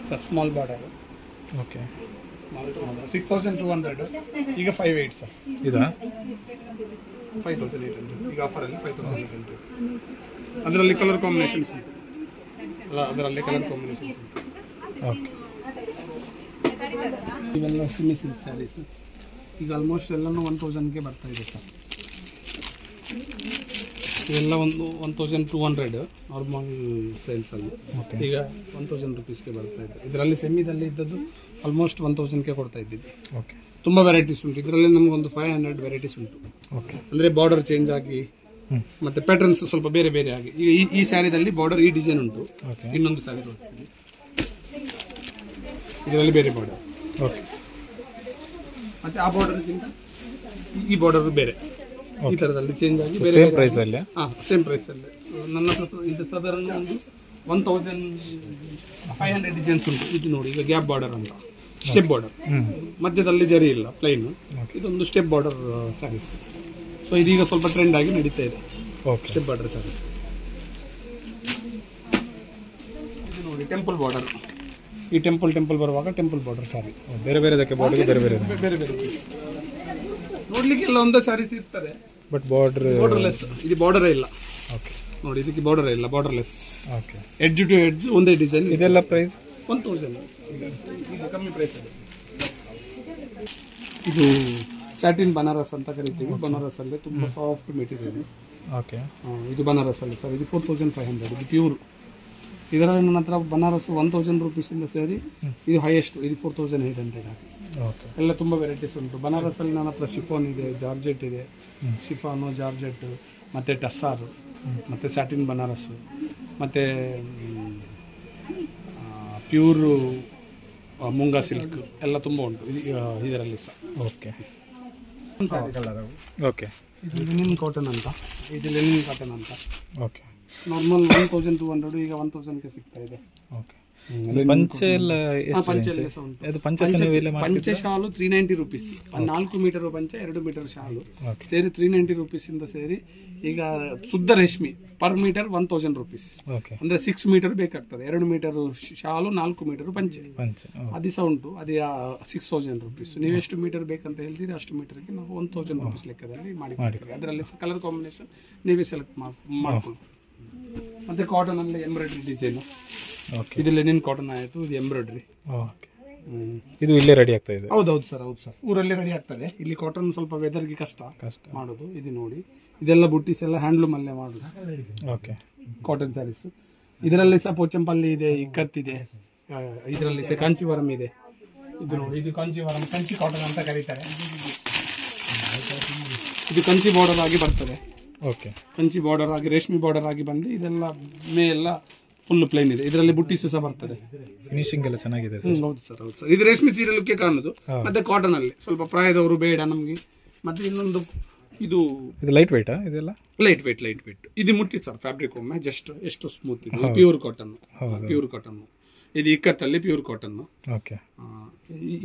sir. Small border. Okay. 6200. ಈಗ 58 ಸರ್. ಇದಾ? 5800 ಈಗ ಆಫರಲ್ಲಿ 5800. ಅದರಲ್ಲಿ ಕಲರ್ ಕಾಂಬಿನೇಷನ್ಸ್ ಉಂಟು. ಅದರಲ್ಲಿ ಕಲರ್ ಕಾಂಬಿನೇಷನ್ಸ್ ಉಂಟು. ಓಕೆ. ಇವೆಲ್ಲ ಸೆಮಿ ಸಿಲ್ಕ್ ಸ್ಯಾರೀಸ್. ಈಗ ಆಲ್ಮೋಸ್ಟ್ ಎಲ್ಲನೂ 1000ಗೆ ಬರ್ತಾ ಇದೆ ಸರ್. ಇವೆಲ್ಲ ಒಂದು 1200 ನಾರ್ಮಲ್ ಸೇಲ್ಸಲ್ಲಿ. ಈಗ 1000 ರುಪೀಸ್ಗೆ ಬರ್ತಾ ಇದೆ. ಇದರಲ್ಲಿ ಸೆಮಿದಲ್ಲಿ ಇದ್ದದ್ದು ಆಲ್ಮೋಸ್ಟ್ 1000ಗೆ ಕೊಡ್ತಾ ಇದ್ದೀವಿ. ಓಕೆ. ತುಂಬ ವೆರೈಟೀಸ್ ಉಂಟು ಇದರಲ್ಲಿ. ನಮಗೊಂದು 500 ವೆರೈಟೀಸ್ ಉಂಟು. ಓಕೆ. ಅಂದರೆ ಬಾರ್ಡರ್ ಚೇಂಜ್ ಆಗಿ ಮತ್ತೆ ಪ್ಯಾಟರ್ನ್ಸ್ ಸ್ವಲ್ಪ ಬೇರೆ ಬೇರೆ ಆಗಿ. ಈ ಸ್ಯಾರಿದಲ್ಲಿ ಬಾರ್ಡರ್ ಈ ಡಿಸೈನ್ ಉಂಟು. ಇನ್ನೊಂದು ಸ್ಯಾರಿ ತೋರಿಸ್ತೀನಿ. ಇದರಲ್ಲಿ ಬೇರೆ ಬಾರ್ಡರ್. ಓಕೆ. ಮತ್ತೆ ಆ ಬಾರ್ಡರ್ಗಿಂತ ಈ ಬಾರ್ಡರ್ ಬೇರೆ. ಈ ತರದಲ್ಲಿ ಚೇಂಜ್ ಆಗಿ ಬೇರೆ ಸೇಮ್ ಪ್ರೈಸ್ ಅಲ್ಲಿ. ಸೇಮ್ ಪ್ರೈಸ್ ಅಲ್ಲಿ. ನನ್ನ ಹತ್ರ ಇದು ಸಾಧಾರಣ ಒಂದು 1500 ಡಿಸೈನ್ಸ್ ಉಂಟು. ಇದು ನೋಡಿ, ಈಗ ಗ್ಯಾಪ್ ಬಾರ್ಡರ್ ಅಂತ ಸ್ಟೆಪ್ ಬಾರ್ಡರ್, ಮಧ್ಯದಲ್ಲಿ ಜರಿ ಇಲ್ಲ, ಪ್ಲೈನ್. ಇದೊಂದು ಸ್ಟೆಪ್ ಬಾರ್ಡರ್ ಸ್ಯಾರೀಸ್. ಸೊ ಇದೀಗ ಸ್ವಲ್ಪ ಟ್ರೆಂಡ್ ಆಗಿ ನಡೀತಾ ಇದೆ ಸ್ಟೆಪ್ ಬಾರ್ಡರ್ ಸ್ಯಾರೀಸ್. ಇದು ನೋಡಿ ಟೆಂಪಲ್ ಬಾರ್ಡರ್. ಈ ಟೆಂಪಲ್ ಬರುವಾಗ ಟೆಂಪಲ್ ಬಾರ್ಡರ್ ಸ್ಯಾರಿ. ಬೇರೆ ಬೇರೆ ಬಾರ್ಡರ್ ಬೇರೆ ಬೇರೆ ಬೇರೆ ಬೇರೆ ನೋಡ್ಲಿಕ್ಕೆಲ್ಲ ಒಂದೇ ಸ್ಯಾರೀಸ್ ಇರ್ತದೆ, ಬಟ್ ಬಾರ್ಡರ್ಲೆಸ್. ಇದು ಬಾರ್ಡರ್ ಇಲ್ಲ. ಓಕೆ. ನೋಡಿ, ಇದಕ್ಕೆ ಬಾರ್ಡರ್ ಇಲ್ಲ, borderless. Okay. Edge to edge ಒಂದೇ ಡಿಸೈನ್. ಇದೆಲ್ಲ ಪ್ರೈಸ್ 1000. ಈಗ ಕಮ್ಮಿ ಪ್ರೈಸ್ ಇದೆ. ಇದು ಸ್ಯಾಟಿನ್ ಬನಾರಸ್ ಅಂತ ಕರಿತೀವಿ. ಬನಾರಸ್ ಅಲ್ಲಿ ತುಂಬಾ ಸಾಫ್ಟ್ ಮೆಟೀರಿಯಲ್. ಓಕೆ. ಇದು ಬನಾರಸ್ ಅಲ್ಲಿ ಸರ್. ಇದು 4500. ಇದು ಪ್ಯೂರ್. ಇದರಲ್ಲಿ ನನ್ನ ಹತ್ರ ಬನಾರಸ್ 1000 ರುಪೀಸ್ ಇಂದ ಸೇರಿ ಇದು ಹೈಯೆಸ್ಟ್. ಇದು 4800 ಆಗಿ. ಎಲ್ಲ ತುಂಬಾ ವೆರೈಟೀಸ್ ಉಂಟು. ಬನಾರಸ್ ಅಲ್ಲಿ ನನ್ನ ಹತ್ರ ಶಿಫಾನ್ ಇದೆ, ಜಾರ್ಜೆಟ್ ಇದೆ. ಶಿಫಾನು, ಜಾರ್ಜೆಟ್, ಮತ್ತೆ ಟಸ್ಸಾರ್, ಮತ್ತೆ ಸ್ಯಾಟಿನ್ ಬನಾರಸ್, ಮತ್ತೆ ಪ್ಯೂರ್ ಮುಂಗಾ ಸಿಲ್ಕ್ ಎಲ್ಲ ತುಂಬಾ ಉಂಟು ಇದರಲ್ಲಿ ಸಹ. ಓಕೆ. ಓಕೆ. ಇದು ಲಿನಿನ್ ಕಾಟನ್ ಅಂತ. ಇದು ಲಿನಿನ್ ಕಾಟನ್ ಅಂತ. ಓಕೆ. ನಾರ್ಮಲ್ 1200, ಈಗ 1000ಗೆ ಸಿಗ್ತಾ ಇದೆ. ಓಕೆ. ಪಂಚೆ ಎಲ್ಲ ಪಂಚೆ ಶಾಲು 390 ರುಪೀಸ್. 4 ಮೀಟರ್ ಪಂಚೆ, 2 ಮೀಟರ್ ಶಾಲು ಸೇರಿ 390 ರುಪೀಸ್ ಇಂದ ಸೇರಿ ಈಗ ಶುದ್ಧ ರೇಷ್ಮೆ ಪರ್ ಮೀಟರ್ 1000 ರುಪೀಸ್. ಅಂದ್ರೆ 6 ಮೀಟರ್ ಬೇಕಾಗ್ತದೆ. 2 ಮೀಟರ್ ಶಾಲು, 4 ಮೀಟರ್ ಪಂಚೆ. ಅದಿಸ ಉಂಟು. ಅದೇ 6000 ರುಪೀಸ್. ನೀವು ಎಷ್ಟು ಮೀಟರ್ ಬೇಕಂತ ಹೇಳ್ತೀರಿ ಅಷ್ಟು ಮೀಟರ್ಗೆ ನಾವು 1000 ರುಪೀಸ್ ಲೆಕ್ಕದಲ್ಲಿ ಮಾಡಿ. ಅದರಲ್ಲಿ ಕಲರ್ ಕಾಂಬಿನೇಷನ್ ನೀವೇ ಸೆಲೆಕ್ಟ್ ಮಾಡ್ಕೊಳ್ಳಿ. ಮತ್ತೆ ಕಾಟನ್ ಅಲ್ಲಿ ಎಂಬ್ರಾಯ್ಡ್ರಿ ಡಿಸೈನ್. ಇದು ಲೆನಿನ್ ಕಾಟನ್ ಆಯ್ತು. ಇದು ಎಂಬ್ರಾಯ್ಡ್ರಿ. ಇದು ಇಲ್ಲೇ ರೆಡಿ ಆಗ್ತಾ ಇದೆ. ಹೌದೌದು ಸರ್. ಹೌದು ಸರ್. ಊರಲ್ಲಿ ರೆಡಿ ಆಗ್ತದೆ. ಇಲ್ಲಿ ಕಾಟನ್ ಸ್ವಲ್ಪ ವೆದರ್ಗೆ ಕಷ್ಟ ಮಾಡೋದು. ಇದು ನೋಡಿ, ಇದೆಲ್ಲ ಬುಟ್ಟಿಸ್ ಎಲ್ಲ ಹ್ಯಾಂಡ್ಲೂಮ್ ಅಲ್ಲೇ ಮಾಡೋದು. ಓಕೆ. ಕಾಟನ್ ಸ್ಯಾರೀಸ್. ಇದರಲ್ಲಿ ಸಹ ಪೋಚಂಪಲ್ಲಿ ಇದೆ, ಇಕ್ಕತ್ತಿದೆ. ಇದರಲ್ಲಿ ಸಹ ಕಾಂಚೀವರಂ ಇದೆ. ಇದು ನೋಡಿ, ಇದು ಕಾಂಚೀವರಂ, ಕಂಚಿ ಕಾಟನ್ ಅಂತ ಕರೀತಾರೆ. ಇದು ಕಂಚಿ ಬಾರ್ಡರ್ ಆಗಿ ಬರ್ತದೆ. ಓಕೆ. ಕಂಚಿ ಬಾರ್ಡರ್ ಆಗಿ, ರೇಷ್ಮೆ ಬಾರ್ಡರ್ ಆಗಿ ಬಂದು ಇದೆಲ್ಲ ಮೇ ಎಲ್ಲ ಫುಲ್ ಪ್ಲೇನ್ ಇದೆ. ಇದರಲ್ಲಿ ಬುಟ್ಟಿಸು ಸಹ ಬರ್ತದೆ. ಫಿನಿಶಿಂಗ್ ಎಲ್ಲ ಚೆನ್ನಾಗಿದೆ. ಹೌದು ಸರ್. ಹೌದು ಸರ್. ಇದು ರೇಷ್ಮೆ ಸೀರೆಲಕ್ಕೆ ಕಾಣುದು. ಮತ್ತೆ ಕಾಟನ್ ಅಲ್ಲಿ ಸ್ವಲ್ಪ ಪ್ರಾಯದವರು ಬೇಡ ನಮ್ಗೆ. ಮತ್ತೆ ಇನ್ನೊಂದು ಇದು ಲೈಟ್ ವೇಟ್. ಇದೆಲ್ಲ ಲೈಟ್ ವೇಟ್. ಇದು ಮುಟ್ಟಿ ಸರ್ ಫ್ಯಾಬ್ರಿಕ್ ಒಮ್ಮೆ ಜಸ್ಟ್ ಎಷ್ಟು ಸ್ಮೂತ್ ಇದೆ. Pure cotton. ಇದು ಇಕ್ಕತ್ತಲ್ಲಿ ಪ್ಯೂರ್ ಕಾಟನ್.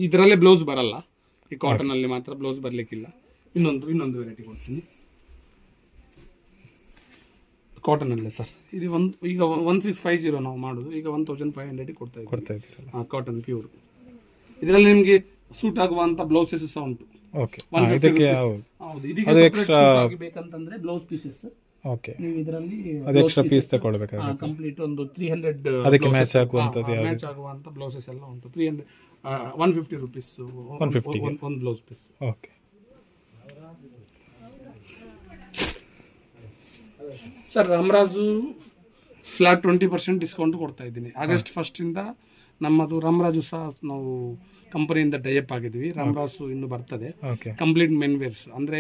ಇದರಲ್ಲೇ ಬ್ಲೌಸ್ ಬರಲ್ಲ. ಈ ಕಾಟನ್ ಅಲ್ಲಿ ಮಾತ್ರ ಬ್ಲೌಸ್ ಬರ್ಲಿಕ್ಕಿಲ್ಲ. ಇನ್ನೊಂದು ವೆರೈಟಿ ಕೊಡ್ತೀನಿ ಕಾಟನ್ ಅಲ್ಲೇ ಸರ್. ಇದು ಈಗ 1650 ನಾವು ಮಾಡುದು. ಈಗ 1500 ಕೊಡ್ತಾ ಇದ್ದೀವಿ. Cotton pure. ಇದರಲ್ಲಿ ನಿಮ್ಗೆ ಸೂಟ್ ಆಗುವಂತ ಬ್ಲೌಸಸ್ ಸಹ ಉಂಟು. ಬೇಕಂತಂದ್ರೆ ಬ್ಲೌಸ್ ಪೀಸಸ್ ನೀವು ಇದರಲ್ಲಿ ಕಂಪ್ಲೀಟ್ ಒಂದು 300 ಅದಕ್ಕೆ ಮ್ಯಾಚ್ ಆಗುವಂತ ಬ್ಲೌಸಸ್ ಎಲ್ಲ ಉಂಟು. 150 ರುಪೀಸ್ ಒಂದು blouse piece. Okay sir, Ramaraju flat 20% discount ಕೊಡ್ತಾ ಇದ್ದೀನಿ. ಆಗಸ್ಟ್ 1 ಇಂದ ನಮ್ಮದು ರಾಮರಾಜು ಸಹ ನಾವು ಕಂಪನಿಯಿಂದ ಟೈಅಪ್ ಆಗಿದ್ವಿ. ರಾಮರಾಜು ಇನ್ನು ಬರ್ತದೆ. ಕಂಪ್ಲೀಟ್ ಮೆನ್ ವೇರ್ಸ್ ಅಂದ್ರೆ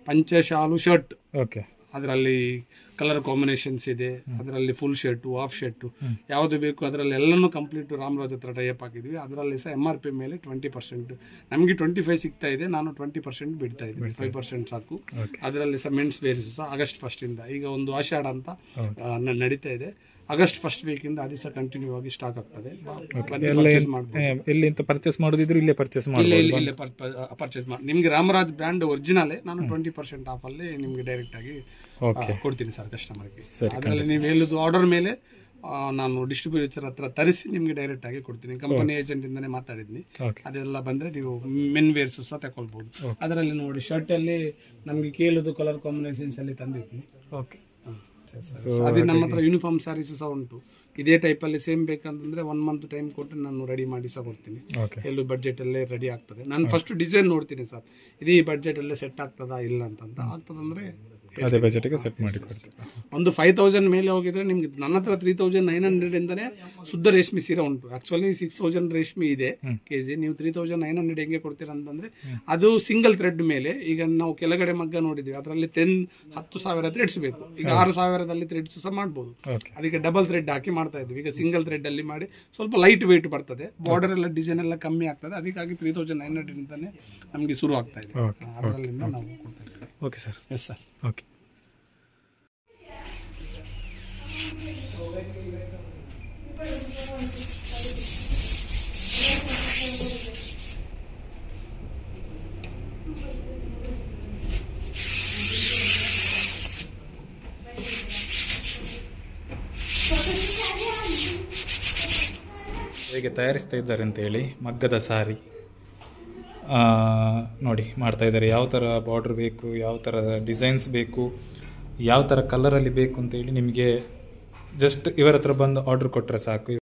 ಪಂಚೆ, ಶಾಲು, ಶರ್ಟ್, ಅದರಲ್ಲಿ ಕಲರ್ ಕಾಂಬಿನೇಷನ್ಸ್ ಇದೆ. ಅದರಲ್ಲಿ ಫುಲ್ ಶರ್ಟು, ಹಾಫ್ ಶರ್ಟು, ಯಾವುದು ಬೇಕು ಅದರಲ್ಲಿ ಎಲ್ಲನೂ ಕಂಪ್ಲೀಟ್ ರಾಮರಾಜ್ ಹತ್ರ ಟೈಅಪ್ ಆಗಿದ್ವಿ. ಅದರಲ್ಲಿ ಸಹ MRP ಮೇಲೆ 20%, ನಮಗೆ 25 ಸಿಗ್ತಾ ಇದೆ, ನಾನು 20% ಬಿಡ್ತಾ ಇದ್ವಿ. 5% ಸಾಕು. ಅದರಲ್ಲಿ ಸಹ ಮೆನ್ಸ್ ವೇರ್ಸ್ ಸಹ ಆಗಸ್ಟ್ 1 ಇಂದ, ಈಗ ಒಂದು ಆಷಾಢ ಅಂತ ನಡೀತಾ ಇದೆ, ಆಗಸ್ಟ್ 1 ವೀಕಿಂದ ಅದು ಸಹ ಕಂಟಿನ್ಯೂ ಆಗಿ ಸ್ಟಾಕ್ ಆಗ್ತದೆ. ಪರ್ಚೇಸ್ ಮಾಡೋದಿದ್ರು ಇಲ್ಲೇ ಪರ್ಚೇಸ್ ಮಾಡಿ. ನಿಮ್ಗೆ ರಾಮರಾಜ್ ಬ್ರ್ಯಾಂಡ್ ಒರಿಜಿನಲ್ ನಾನು 20% ಆಫ್ ಅಲ್ಲಿ ನಿಮ್ಗೆ ಡೈರೆಕ್ಟ್ ಆಗಿ ಕೊಡ್ತೀನಿ ಸರ್ ಕಸ್ಟಮರ್ಗೆ. ಅದರಲ್ಲಿ ನೀವು ಹೇಳುದು ಆರ್ಡರ್ ಮೇಲೆ ನಾನು ಡಿಸ್ಟ್ರಿಬ್ಯೂಟರ್ ಹತ್ರ ತರಿಸಿ ನಿಮ್ಗೆ ಡೈರೆಕ್ಟ್ ಆಗಿ ಕೊಡ್ತೀನಿ. ಕಂಪನಿ ಏಜೆಂಟ್ ಇಂದಾನೆ ಮಾತಾಡಿದ್ನಿ. ಅದೆಲ್ಲ ಬಂದ್ರೆ ನೀವು ಮೆನ್ ವೇರ್ಸ್ ಸಹ ತಗೊಳ್ಬಹುದು. ಅದರಲ್ಲಿ ನೋಡಿ ಶರ್ಟ್ ಅಲ್ಲಿ ನಮ್ಗೆ ಕೇಳುದು ಕಲರ್ ಕಾಂಬಿನೇಷನ್ಸ್ ಅಲ್ಲಿ ತಂದಿದ್ನಿ. ಅದೇ ನಮ್ಮ ಹತ್ರ ಯೂನಿಫಾರ್ಮ್ ಸ್ಯಾರೀಸ್ ಸಹ ಉಂಟು. ಇದೇ ಟೈಪ್ ಅಲ್ಲಿ ಸೇಮ್ ಬೇಕಂತಂದ್ರೆ 1 ಮಂತ್ ಟೈಮ್ ಕೊಟ್ಟು ನಾನು ರೆಡಿ ಮಾಡಿ ಸಹ ಕೊಡ್ತೀನಿ. ಎಲ್ಲೂ ಬಡ್ಜೆಟ್ ಅಲ್ಲೇ ರೆಡಿ ಆಗ್ತದೆ. ನಾನು ಫಸ್ಟ್ ಡಿಸೈನ್ ನೋಡ್ತೀನಿ ಸರ್, ಇದೇ ಬಡ್ಜೆಟ್ ಅಲ್ಲೇ ಸೆಟ್ ಆಗ್ತದಾ ಇಲ್ಲ ಅಂತ ಆಗ್ತದಂದ್ರೆ ಅದೇ ಬಜೆಟ್ಗೆ ಸೆಟ್ ಮಾಡಿ ಕೊಡ್ತೀನಿ. ಒಂದು 5000 ಮೇಲೆ ಹೋಗಿದ್ರೆ ನಿಮ್ಗೆ ನನ್ನ ಹತ್ರ 3900 ಇಂದಾನೆ ಶುದ್ಧ ರೇಷ್ಮೆ ಸೀರೆ ಉಂಟು. ಆಕ್ಚುಲಿ 6000 ರೇಷ್ಮೆ ಇದೆ ಕೆಜಿ. ನೀವು 3900 ಹೆಂಗೆ ಕೊಡ್ತೀರಾ ಅಂತಂದ್ರೆ ಅದು ಸಿಂಗಲ್ ಥ್ರೆಡ್ ಮೇಲೆ. ಈಗ ನಾವು ಕೆಳಗಡೆ ಮಗ್ಗ ನೋಡಿದ್ವಿ, ಅದರಲ್ಲಿ 10,000 ಥ್ರೆಡ್ಸ್ ಬೇಕು. ಈಗ 6000ದಲ್ಲಿ ಥ್ರೆಡ್ಸ್ ಸಹ ಮಾಡಬಹುದು. ಅದಕ್ಕೆ ಡಬಲ್ ಥ್ರೆಡ್ ಹಾಕಿ ಮಾಡ್ತಾ ಇದ್ವಿ. ಈಗ ಸಿಂಗಲ್ ಥ್ರೆಡ್ ಅಲ್ಲಿ ಮಾಡಿ ಸ್ವಲ್ಪ ಲೈಟ್ ವೇಟ್ ಬರ್ತದೆ, ಬಾರ್ಡರ್ ಎಲ್ಲ ಡಿಸೈನ್ ಎಲ್ಲ ಕಮ್ಮಿ ಆಗ್ತದೆ. ಅದಕ್ಕಾಗಿ 3900 ಇಂದಾನೆ ನಮ್ಗೆ ಶುರು ಆಗ್ತಾ ಇದೆ. ಅದರಲ್ಲಿಂದ ನಾವು ಕೊಡ್ತಾ ಇದ್ದೀವಿ. Okay sir. Yes sir. Okay. ಹೇಗೆ ತಯಾರಿಸ್ತಾ ಇದ್ದಾರೆ ಅಂತೇಳಿ ಮಗ್ಗದ ಸಾರಿ ನೋಡಿ ಮಾಡ್ತಾ ಇದ್ದಾರೆ. ಯಾವ ಥರ ಬಾರ್ಡ್ರ್ ಬೇಕು, ಯಾವ ಥರ ಡಿಸೈನ್ಸ್ ಬೇಕು, ಯಾವ ಥರ ಕಲರಲ್ಲಿ ಬೇಕು ಅಂತೇಳಿ ನಿಮಗೆ ಜಸ್ಟ್ ಇವರ ಹತ್ರ ಬಂದು ಆರ್ಡ್ರ್ ಕೊಟ್ಟರೆ ಸಾಕು.